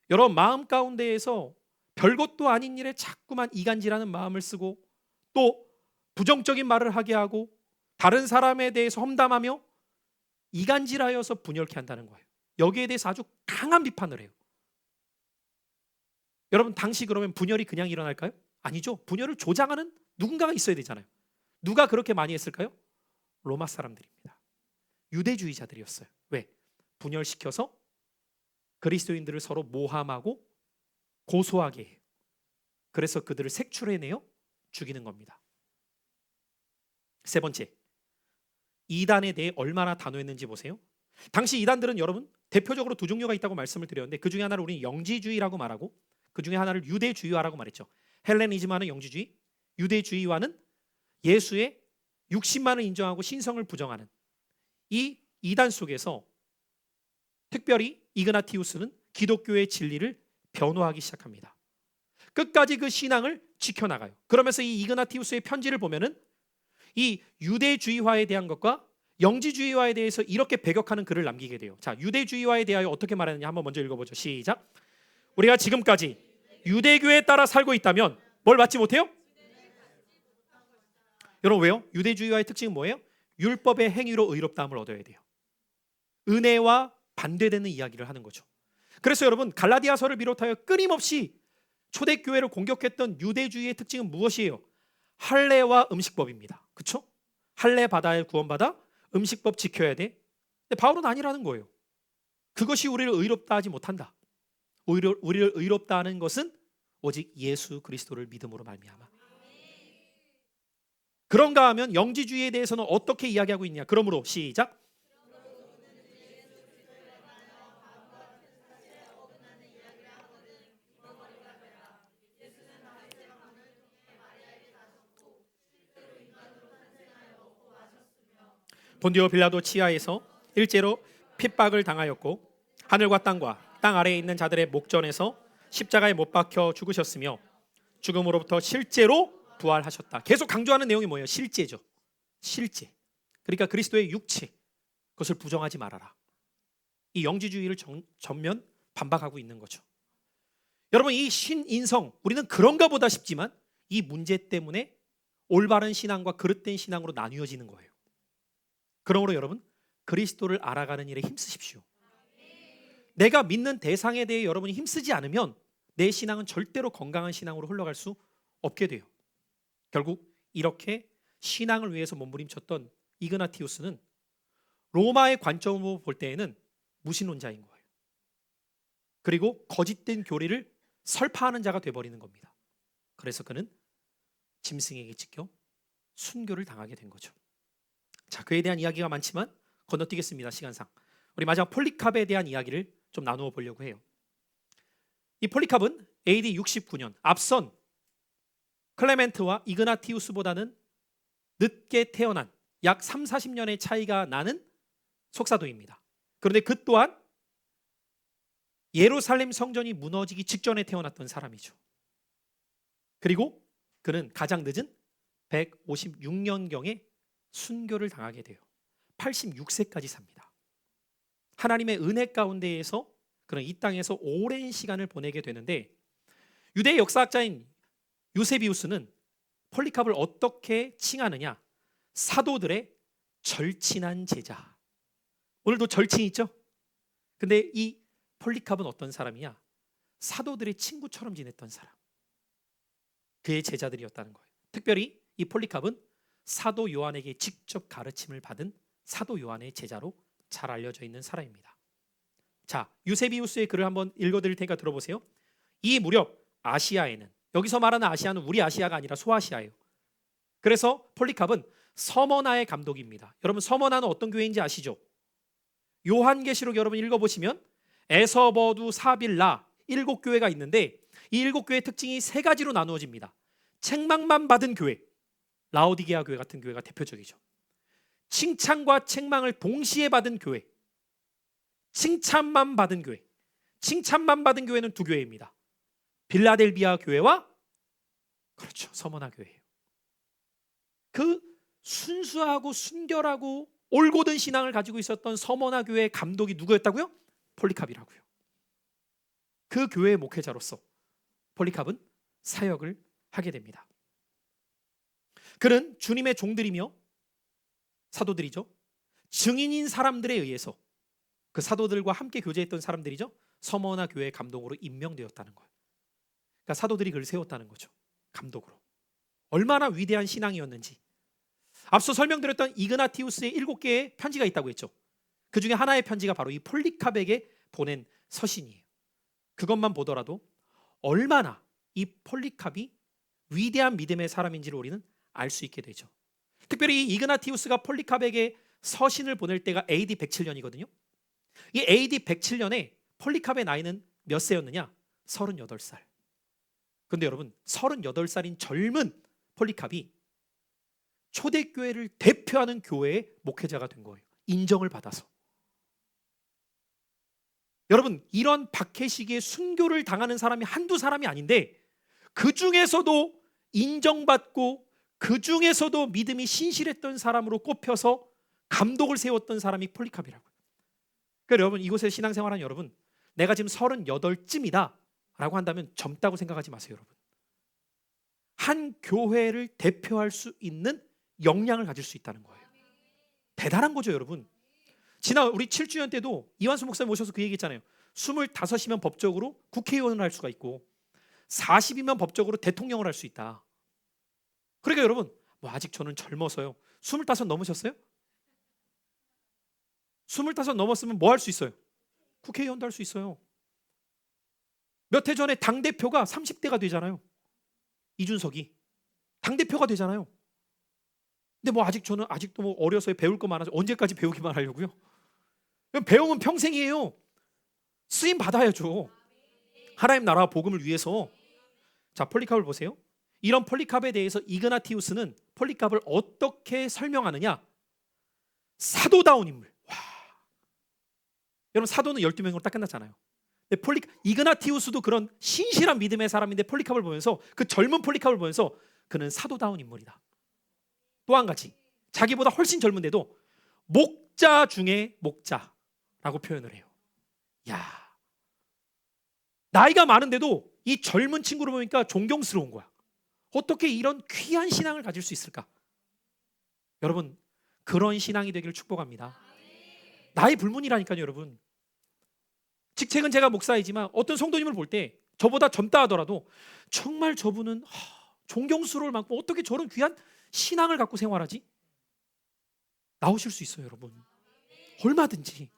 여러분 마음 가운데에서 별것도 아닌 일에 자꾸만 이간질하는 마음을 쓰고 또 부정적인 말을 하게 하고 다른 사람에 대해서 험담하며 이간질하여서 분열케 한다는 거예요. 여기에 대해서 아주 강한 비판을 해요. 여러분 당시 그러면 분열이 그냥 일어날까요? 아니죠. 분열을 조장하는 누군가가 있어야 되잖아요. 누가 그렇게 많이 했을까요? 로마 사람들입니다. 유대주의자들이었어요. 왜? 분열시켜서 그리스도인들을 서로 모함하고 고소하게 해요. 그래서 그들을 색출해내어 죽이는 겁니다. 세 번째, 이단에 대해 얼마나 단호했는지 보세요. 당시 이단들은 여러분 대표적으로 두 종류가 있다고 말씀을 드렸는데 그 중에 하나를 우리는 영지주의라고 말하고 그 중에 하나를 유대주의화라고 말했죠. 헬레니즘화는 영지주의, 유대주의화는 예수의 육신만을 인정하고 신성을 부정하는 이 이단 속에서 특별히 이그나티우스는 기독교의 진리를 변호하기 시작합니다. 끝까지 그 신앙을 지켜나가요. 그러면서 이 이그나티우스의 편지를 보면은 이 유대주의화에 대한 것과 영지주의화에 대해서 이렇게 배격하는 글을 남기게 돼요. 자, 유대주의화에 대하여 어떻게 말하느냐 한번 먼저 읽어보죠. 시작. 우리가 지금까지 유대교에 따라 살고 있다면 뭘 받지 못해요? 여러분 왜요? 유대주의화의 특징은 뭐예요? 율법의 행위로 의롭다함을 얻어야 돼요. 은혜와 반대되는 이야기를 하는 거죠. 그래서 여러분 갈라디아서를 비롯하여 끊임없이 초대교회를 공격했던 유대주의의 특징은 무엇이에요? 할례와 음식법입니다. 그렇죠? 할례 받아야 구원받아 음식법 지켜야 돼. 근데 바울은 아니라는 거예요. 그것이 우리를 의롭다 하지 못한다. 오히려 우리를 의롭다 하는 것은 오직 예수 그리스도를 믿음으로 말미암아. 그런가 하면 영지주의에 대해서는 어떻게 이야기하고 있냐? 그러므로 시작. 본디오 빌라도 치하에서 일제로 핍박을 당하였고 하늘과 땅과 땅 아래에 있는 자들의 목전에서 십자가에 못 박혀 죽으셨으며 죽음으로부터 실제로 부활하셨다. 계속 강조하는 내용이 뭐예요? 실제죠. 실제. 그러니까 그리스도의 육체. 그것을 부정하지 말아라. 이 영지주의를 전면 반박하고 있는 거죠. 여러분 이 신인성 우리는 그런가 보다 싶지만 이 문제 때문에 올바른 신앙과 그릇된 신앙으로 나뉘어지는 거예요. 그러므로 여러분 그리스도를 알아가는 일에 힘쓰십시오. 내가 믿는 대상에 대해 여러분이 힘쓰지 않으면 내 신앙은 절대로 건강한 신앙으로 흘러갈 수 없게 돼요. 결국 이렇게 신앙을 위해서 몸부림쳤던 이그나티우스는 로마의 관점으로 볼 때에는 무신론자인 거예요. 그리고 거짓된 교리를 설파하는 자가 돼버리는 겁니다. 그래서 그는 짐승에게 찢겨 순교를 당하게 된 거죠. 자, 그에 대한 이야기가 많지만 건너뛰겠습니다. 시간상. 우리 마지막 폴리캅에 대한 이야기를 좀 나누어 보려고 해요. 이 폴리캅은 AD 69년 앞선 클레멘트와 이그나티우스보다는 늦게 태어난 약 3, 40년의 차이가 나는 속사도입니다. 그런데 그 또한 예루살렘 성전이 무너지기 직전에 태어났던 사람이죠. 그리고 그는 가장 늦은 156년경에 순교를 당하게 돼요. 86세까지 삽니다. 하나님의 은혜 가운데에서 그런 이 땅에서 오랜 시간을 보내게 되는데 유대 역사학자인 유세비우스는 폴리캅을 어떻게 칭하느냐? 사도들의 절친한 제자. 오늘도 절친 있죠? 근데 이 폴리캅은 어떤 사람이냐? 사도들의 친구처럼 지냈던 사람. 그의 제자들이었다는 거예요. 특별히 이 폴리캅은 사도 요한에게 직접 가르침을 받은 사도 요한의 제자로 잘 알려져 있는 사람입니다. 자, 유세비우스의 글을 한번 읽어드릴 테니까 들어보세요. 이 무렵 아시아에는, 여기서 말하는 아시아는 우리 아시아가 아니라 소아시아예요. 그래서 폴리캅은 서머나의 감독입니다. 여러분 서머나는 어떤 교회인지 아시죠? 요한계시록 여러분 읽어보시면 에서버두 사빌라 7교회가 있는데 이 7교회의 특징이 3가지로 나누어집니다. 책망만 받은 교회, 라오디게아 교회 같은 교회가 대표적이죠. 칭찬과 책망을 동시에 받은 교회, 칭찬만 받은 교회. 칭찬만 받은 교회는 두 교회입니다. 빌라델비아 교회와 그렇죠, 서머나 교회예요. 그 순수하고 순결하고 올곧은 신앙을 가지고 있었던 서머나 교회의 감독이 누구였다고요? 폴리캅이라고요. 그 교회의 목회자로서 폴리캅은 사역을 하게 됩니다. 그는 주님의 종들이며 사도들이죠. 증인인 사람들에 의해서, 그 사도들과 함께 교제했던 사람들이죠, 서머나 교회의 감독으로 임명되었다는 거예요. 그러니까 사도들이 그를 세웠다는 거죠. 감독으로. 얼마나 위대한 신앙이었는지. 앞서 설명드렸던 이그나티우스의 7개의 편지가 있다고 했죠. 그 중에 하나의 편지가 바로 이 폴리캅에게 보낸 서신이에요. 그것만 보더라도 얼마나 이 폴리캅이 위대한 믿음의 사람인지를 우리는 알 수 있게 되죠. 특별히 이 이그나티우스가 폴리캅에게 서신을 보낼 때가 AD 107년이거든요. 이 AD 107년에 폴리캅의 나이는 몇 세였느냐? 38살. 근데 여러분, 38살인 젊은 폴리캅이 초대교회를 대표하는 교회의 목회자가 된 거예요. 인정을 받아서. 여러분, 이런 박해시기에 순교를 당하는 사람이 한두 사람이 아닌데, 그 중에서도 인정받고 그 중에서도 믿음이 신실했던 사람으로 꼽혀서 감독을 세웠던 사람이 폴리캅이라고요. 그러니까 여러분, 이곳에 신앙생활하는 여러분, 내가 지금 38쯤이다 라고 한다면 젊다고 생각하지 마세요. 여러분, 한 교회를 대표할 수 있는 역량을 가질 수 있다는 거예요. 대단한 거죠. 여러분, 지난 우리 7주년 때도 이완수 목사님 오셔서 그 얘기했잖아요. 25이면 법적으로 국회의원을 할 수가 있고 40이면 법적으로 대통령을 할 수 있다. 그러니까 여러분, 뭐 아직 저는 젊어서요. 25 넘으셨어요? 25 넘었으면 뭐 할 수 있어요? 국회의원도 할 수 있어요. 몇 해 전에 당대표가 30대가 되잖아요. 이준석이 당대표가 되잖아요. 근데 뭐 아직 저는 아직도 뭐 어려서 배울 거 많아서 언제까지 배우기만 하려고요? 배움은 평생이에요. 쓰임 받아야죠. 하나님 나라와 복음을 위해서. 자, 폴리캅을 보세요. 이런 폴리캅에 대해서 이그나티우스는 폴리캅을 어떻게 설명하느냐? 사도다운 인물. 와. 여러분, 사도는 12명으로 딱 끝났잖아요. 근데 이그나티우스도 그런 신실한 믿음의 사람인데 폴리캅을 보면서, 그 젊은 폴리캅을 보면서 그는 사도다운 인물이다. 또 한 가지, 자기보다 훨씬 젊은데도 목자 중에 목자라고 표현을 해요. 야, 나이가 많은데도 이 젊은 친구를 보니까 존경스러운 거야. 어떻게 이런 귀한 신앙을 가질 수 있을까? 여러분, 그런 신앙이 되기를 축복합니다. 나이 불문이라니까요. 여러분, 직책은 제가 목사이지만 어떤 성도님을 볼 때 저보다 젊다 하더라도 정말 저분은 존경스러울 만큼 어떻게 저런 귀한 신앙을 갖고 생활하지? 나오실 수 있어요. 여러분, 얼마든지.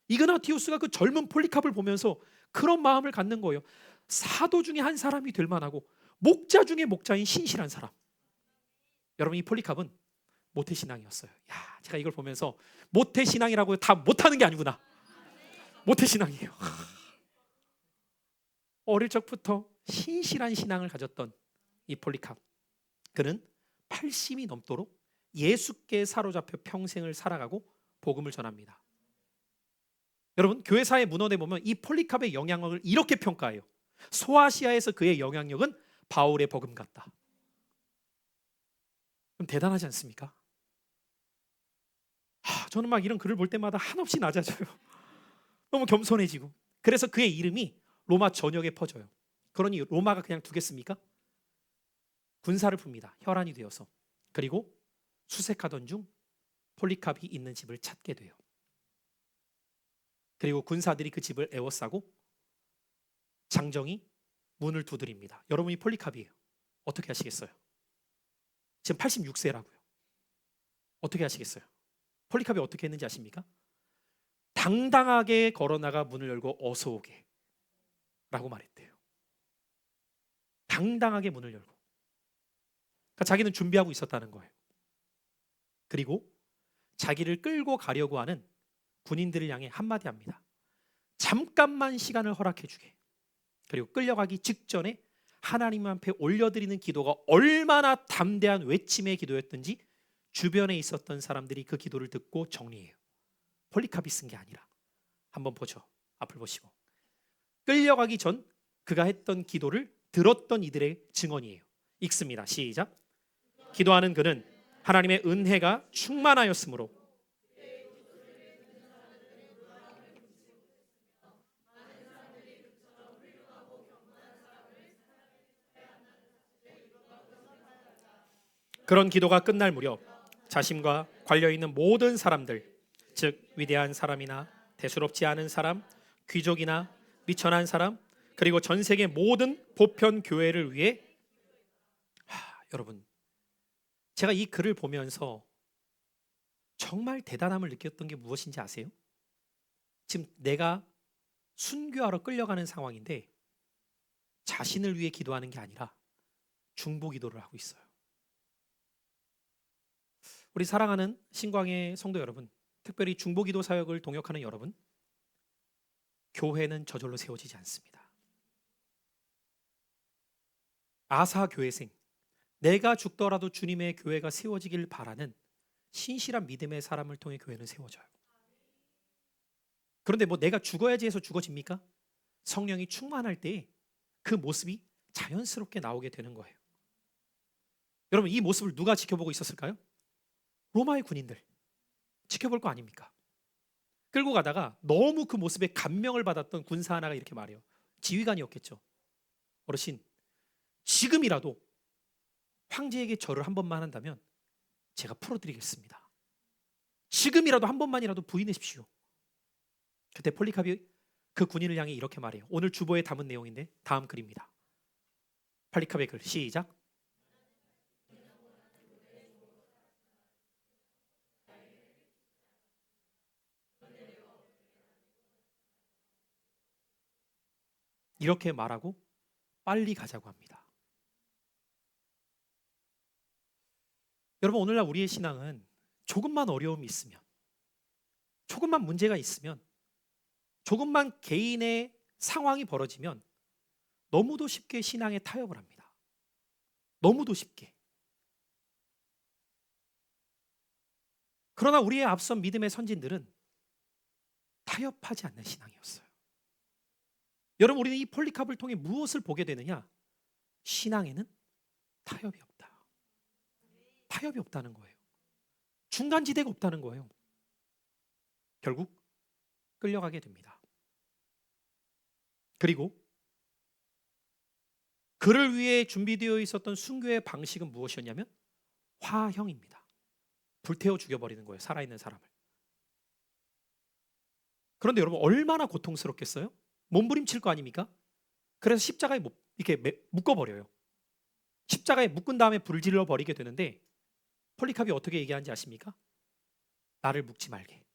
이그나티우스가 그 젊은 폴리캅을 보면서 그런 마음을 갖는 거예요. 사도 중에 한 사람이 될 만하고 목자 중에 목자인 신실한 사람. 여러분, 이 폴리캅은 모태신앙이었어요. 야, 제가 이걸 보면서 모태신앙이라고 다 못하는 게 아니구나. 모태신앙이에요. 어릴 적부터 신실한 신앙을 가졌던 이 폴리캅, 그는 80이 넘도록 예수께 사로잡혀 평생을 살아가고 복음을 전합니다. 여러분, 교회사의 문헌에 보면 이 폴리캅의 영향력을 이렇게 평가해요. 소아시아에서 그의 영향력은 바울의 복음 같다. 그럼 대단하지 않습니까? 저는 막 이런 글을 볼 때마다 한없이 낮아져요. 너무 겸손해지고. 그래서 그의 이름이 로마 전역에 퍼져요. 그러니 로마가 그냥 두겠습니까? 군사를 풉니다. 혈안이 되어서. 그리고 수색하던 중 폴리캅이 있는 집을 찾게 돼요. 그리고 군사들이 그 집을 에워싸고 장정이 문을 두드립니다. 여러분이 폴리캅이에요. 어떻게 하시겠어요? 지금 86세라고요. 어떻게 하시겠어요? 폴리캅이 어떻게 했는지 아십니까? 당당하게 걸어나가 문을 열고 어서 오게 라고 말했대요. 당당하게 문을 열고. 그러니까 자기는 준비하고 있었다는 거예요. 그리고 자기를 끌고 가려고 하는 군인들을 향해 한마디 합니다. 잠깐만 시간을 허락해 주게. 그리고 끌려가기 직전에 하나님 앞에 올려드리는 기도가 얼마나 담대한 외침의 기도였든지 주변에 있었던 사람들이 그 기도를 듣고 정리해요. 폴리카비 쓴 게 아니라. 한번 보죠. 앞을 보시고. 끌려가기 전 그가 했던 기도를 들었던 이들의 증언이에요. 읽습니다. 시작. 기도하는 그는 하나님의 은혜가 충만하였으므로 그런 기도가 끝날 무렵 자신과 관련있는 모든 사람들, 즉 위대한 사람이나 대수롭지 않은 사람, 귀족이나 미천한 사람, 그리고 전 세계 모든 보편 교회를 위해 여러분, 제가 이 글을 보면서 정말 대단함을 느꼈던 게 무엇인지 아세요? 지금 내가 순교하러 끌려가는 상황인데 자신을 위해 기도하는 게 아니라 중보 기도를 하고 있어요. 우리 사랑하는 신광의 성도 여러분, 특별히 중보 기도 사역을 동역하는 여러분, 교회는 저절로 세워지지 않습니다. 아사 교회생, 내가 죽더라도 주님의 교회가 세워지길 바라는 신실한 믿음의 사람을 통해 교회는 세워져요. 그런데 뭐 내가 죽어야지 해서 죽어집니까? 성령이 충만할 때 그 모습이 자연스럽게 나오게 되는 거예요. 여러분, 이 모습을 누가 지켜보고 있었을까요? 로마의 군인들. 지켜볼 거 아닙니까? 끌고 가다가 너무 그 모습에 감명을 받았던 군사 하나가 이렇게 말해요. 지휘관이었겠죠. 어르신, 지금이라도 황제에게 절을 한 번만 한다면 제가 풀어드리겠습니다. 지금이라도 한 번만이라도 부인하십시오. 그때 폴리카비 그 군인을 향해 이렇게 말해요. 오늘 주보에 담은 내용인데 다음 글입니다. 폴리카비의 글 시작. 이렇게 말하고 빨리 가자고 합니다. 여러분, 오늘날 우리의 신앙은 조금만 어려움이 있으면, 조금만 문제가 있으면, 조금만 개인의 상황이 벌어지면 너무도 쉽게 신앙에 타협을 합니다. 너무도 쉽게. 그러나 우리의 앞선 믿음의 선진들은 타협하지 않는 신앙이었어요. 여러분, 우리는 이 폴리카를 통해 무엇을 보게 되느냐? 신앙에는 타협이 없다. 타협이 없다는 거예요. 중간지대가 없다는 거예요. 결국 끌려가게 됩니다. 그리고 그를 위해 준비되어 있었던 순교의 방식은 무엇이었냐면 화형입니다. 불태워 죽여버리는 거예요. 살아있는 사람을. 그런데 여러분, 얼마나 고통스럽겠어요? 몸부림칠 거 아닙니까? 그래서 십자가에 이렇게 묶어버려요. 십자가에 묶은 다음에 불을 질러 버리게 되는데 폴리카비 어떻게 얘기하는지 아십니까? 나를 묶지 말게.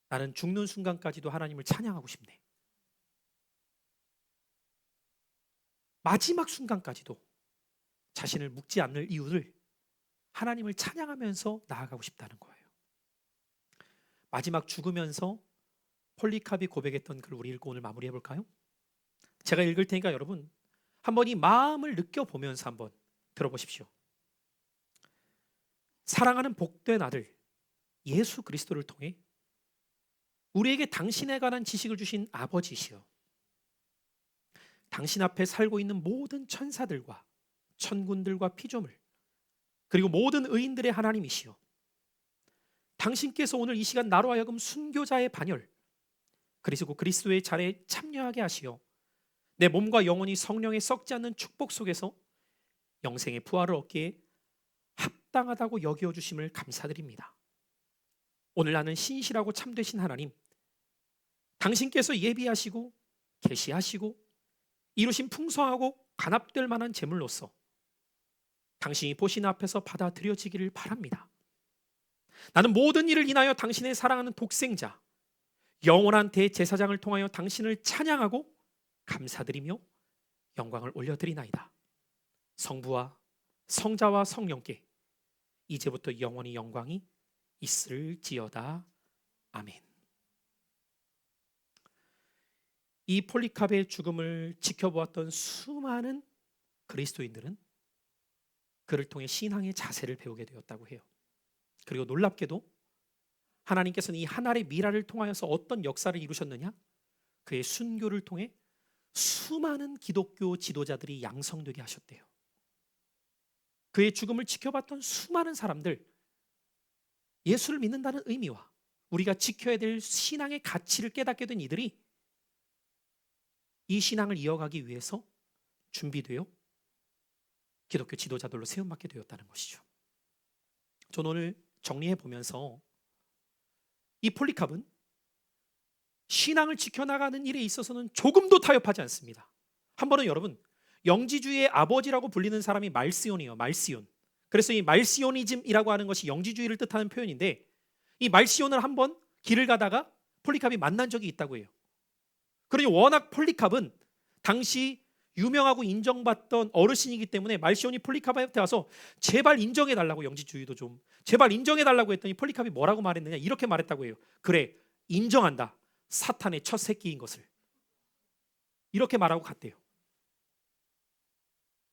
나는 죽는 순간까지도 하나님을 찬양하고 싶네. 마지막 순간까지도 자신을 묶지 않을 이유를 하나님을 찬양하면서 나아가고 싶다는 거예요. 마지막 죽으면서 폴리카비 고백했던 글을 우리 읽고 오늘 마무리해 볼까요? 제가 읽을 테니까 여러분 한번 이 마음을 느껴보면서 한번 들어보십시오. 사랑하는 복된 아들 예수 그리스도를 통해 우리에게 당신에 관한 지식을 주신 아버지시여, 당신 앞에 살고 있는 모든 천사들과 천군들과 피조물, 그리고 모든 의인들의 하나님이시여, 당신께서 오늘 이 시간 나로 하여금 순교자의 반열, 그리고 그리스도의 자리에 참여하게 하시어 내 몸과 영혼이 성령에 썩지 않는 축복 속에서 영생의 부활을 얻기에 합당하다고 여겨 주심을 감사드립니다. 오늘 나는 신실하고 참되신 하나님, 당신께서 예비하시고 계시하시고 이루신 풍성하고 간합될 만한 제물로서 당신이 보시는 앞에서 받아들여지기를 바랍니다. 나는 모든 일을 인하여 당신의 사랑하는 독생자 영원한 대제사장을 통하여 당신을 찬양하고 감사드리며 영광을 올려드리나이다. 성부와 성자와 성령께 이제부터 영원히 영광이 있을지어다. 아멘. 이 폴리캅의 죽음을 지켜보았던 수많은 그리스도인들은 그를 통해 신앙의 자세를 배우게 되었다고 해요. 그리고 놀랍게도 하나님께서는 이 한 알의 미라를 통하여서 어떤 역사를 이루셨느냐? 그의 순교를 통해 수많은 기독교 지도자들이 양성되게 하셨대요. 그의 죽음을 지켜봤던 수많은 사람들, 예수를 믿는다는 의미와 우리가 지켜야 될 신앙의 가치를 깨닫게 된 이들이 이 신앙을 이어가기 위해서 준비되어 기독교 지도자들로 세움받게 되었다는 것이죠. 저는 오늘 정리해 보면서 이 폴리캅은 신앙을 지켜나가는 일에 있어서는 조금도 타협하지 않습니다. 한 번은 여러분, 영지주의의 아버지라고 불리는 사람이 말시온이에요. 말시온. 그래서 이 말시오니즘이라고 하는 것이 영지주의를 뜻하는 표현인데, 이 말시온을 한번 길을 가다가 폴리캅이 만난 적이 있다고 해요. 그러니 워낙 폴리캅은 당시 유명하고 인정받던 어르신이기 때문에 말시온이 폴리캅한테 와서 제발 인정해달라고, 영지주의도 좀 제발 인정해달라고 했더니 폴리캅이 뭐라고 말했느냐, 이렇게 말했다고 해요. 그래, 인정한다. 사탄의 첫 새끼인 것을. 이렇게 말하고 갔대요.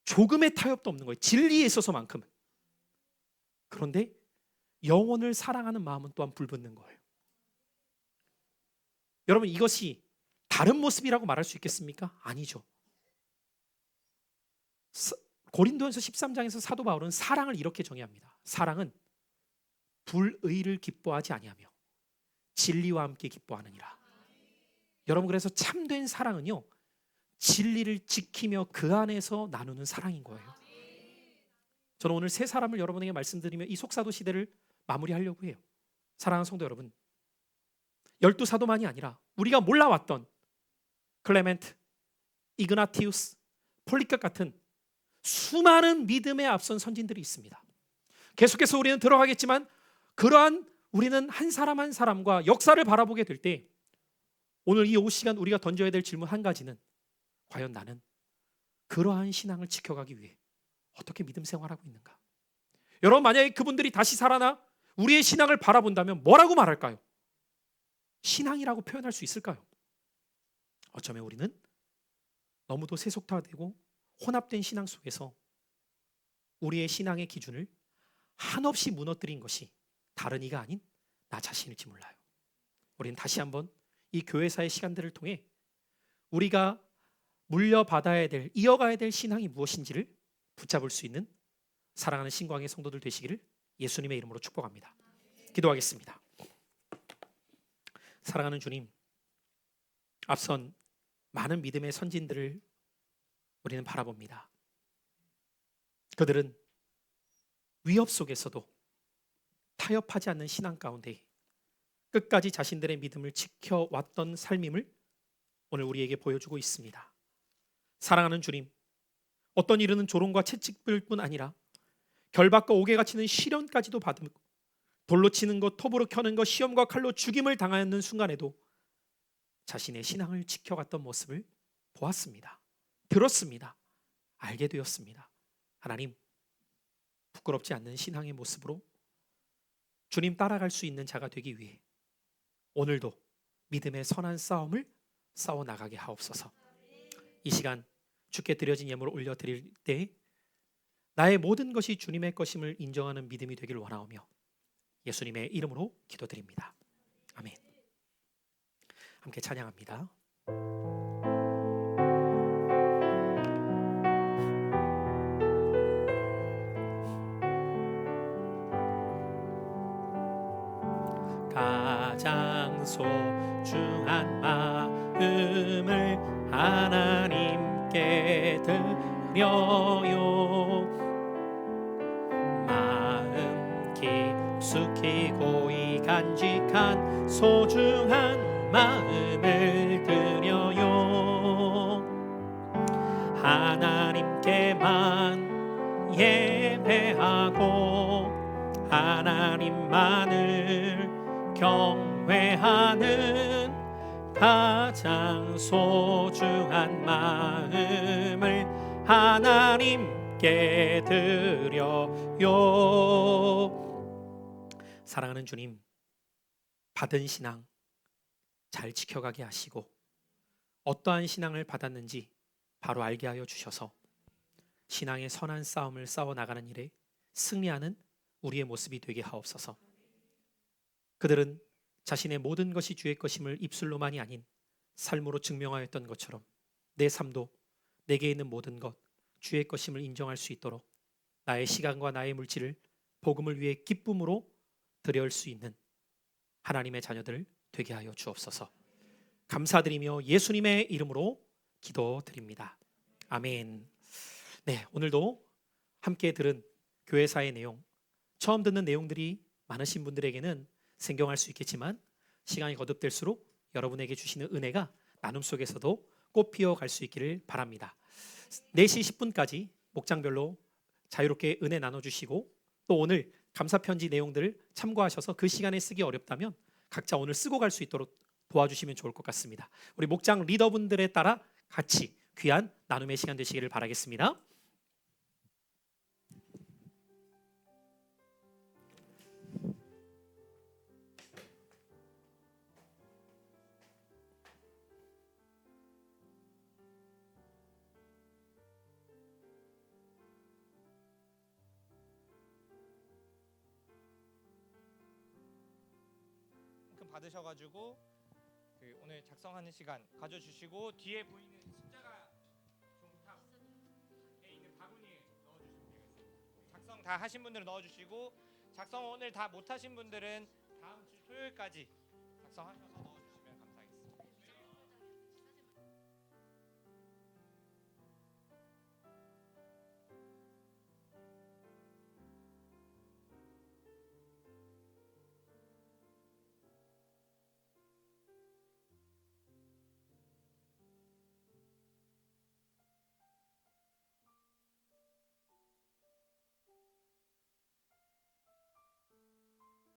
조금의 타협도 없는 거예요. 진리에 있어서만큼은. 그런데 영혼을 사랑하는 마음은 또한 불붙는 거예요. 여러분, 이것이 다른 모습이라고 말할 수 있겠습니까? 아니죠. 고린도전서 13장에서 사도 바울은 사랑을 이렇게 정의합니다. 사랑은 불의를 기뻐하지 아니하며 진리와 함께 기뻐하느니라. 여러분, 그래서 참된 사랑은요, 진리를 지키며 그 안에서 나누는 사랑인 거예요. 저는 오늘 세 사람을 여러분에게 말씀드리며 이 속사도 시대를 마무리하려고 해요. 사랑하는 성도 여러분, 12사도만이 아니라 우리가 몰라왔던 클레멘트, 이그나티우스, 폴리캅 같은 수많은 믿음에 앞선 선진들이 있습니다. 계속해서 우리는 들어가겠지만, 그러한 우리는 한 사람 한 사람과 역사를 바라보게 될 때 오늘 이 오후 시간 우리가 던져야 될 질문 한 가지는, 과연 나는 그러한 신앙을 지켜가기 위해 어떻게 믿음 생활하고 있는가? 여러분, 만약에 그분들이 다시 살아나 우리의 신앙을 바라본다면 뭐라고 말할까요? 신앙이라고 표현할 수 있을까요? 어쩌면 우리는 너무도 세속화되고 혼합된 신앙 속에서 우리의 신앙의 기준을 한없이 무너뜨린 것이 다른 이가 아닌 나 자신일지 몰라요. 우리는 다시 한번 이 교회사의 시간들을 통해 우리가 물려받아야 될, 이어가야 될 신앙이 무엇인지를 붙잡을 수 있는 사랑하는 신광의 성도들 되시기를 예수님의 이름으로 축복합니다. 기도하겠습니다. 사랑하는 주님, 앞선 많은 믿음의 선진들을 우리는 바라봅니다. 그들은 위협 속에서도 타협하지 않는 신앙 가운데 끝까지 자신들의 믿음을 지켜왔던 삶임을 오늘 우리에게 보여주고 있습니다. 사랑하는 주님, 어떤 이르는 조롱과 채찍을 뿐 아니라 결박과 옥에 갇히는 시련까지도 받으며 돌로 치는 것, 톱으로 켜는 것, 시험과 칼로 죽임을 당하였는 순간에도 자신의 신앙을 지켜갔던 모습을 보았습니다. 들었습니다. 알게 되었습니다. 하나님, 부끄럽지 않는 신앙의 모습으로 주님 따라갈 수 있는 자가 되기 위해 오늘도 믿음의 선한 싸움을 싸워 나가게 하옵소서. 이 시간 주께 드려진 예물을 올려드릴 때 나의 모든 것이 주님의 것임을 인정하는 믿음이 되길 원하오며 예수님의 이름으로 기도드립니다. 아멘. 함께 찬양합니다. 가장 소중한 마음을 하나님께 드려요. 마음 깊숙이 고이 간직한 소중한 마음을 드려요. 하나님께만 예배하고 하나님만을 경외하는 가장 소중한 마음을 하나님께 드려요. 사랑하는 주님, 받은 신앙 잘 지켜가게 하시고 어떠한 신앙을 받았는지 바로 알게 하여 주셔서 신앙의 선한 싸움을 싸워 나가는 일에 승리하는 우리의 모습이 되게 하옵소서. 그들은 자신의 모든 것이 주의 것임을 입술로만이 아닌 삶으로 증명하였던 것처럼 내 삶도 내게 있는 모든 것 주의 것임을 인정할 수 있도록 나의 시간과 나의 물질을 복음을 위해 기쁨으로 드려올 수 있는 하나님의 자녀들 되게 하여 주옵소서. 감사드리며 예수님의 이름으로 기도드립니다. 아멘. 네, 오늘도 함께 들은 교회사의 내용, 처음 듣는 내용들이 많으신 분들에게는 생경할 수 있겠지만 시간이 거듭될수록 여러분에게 주시는 은혜가 나눔 속에서도 꽃피어 갈 수 있기를 바랍니다. 4시 10분까지 목장별로 자유롭게 은혜 나눠주시고 또 오늘 감사편지 내용들을 참고하셔서 그 시간에 쓰기 어렵다면 각자 오늘 쓰고 갈 수 있도록 도와주시면 좋을 것 같습니다. 우리 목장 리더분들에 따라 같이 귀한 나눔의 시간 되시기를 바라겠습니다. 받으셔가지고 오늘 작성하는 시간 가져주시고 뒤에 보이는 십자가 종탑에 있는 바구니에 넣어주시면 되겠습니다. 작성 다 하신 분들은 넣어주시고 작성 오늘 다 못하신 분들은 다음 주 토요일까지 작성하셔서 넣어주시면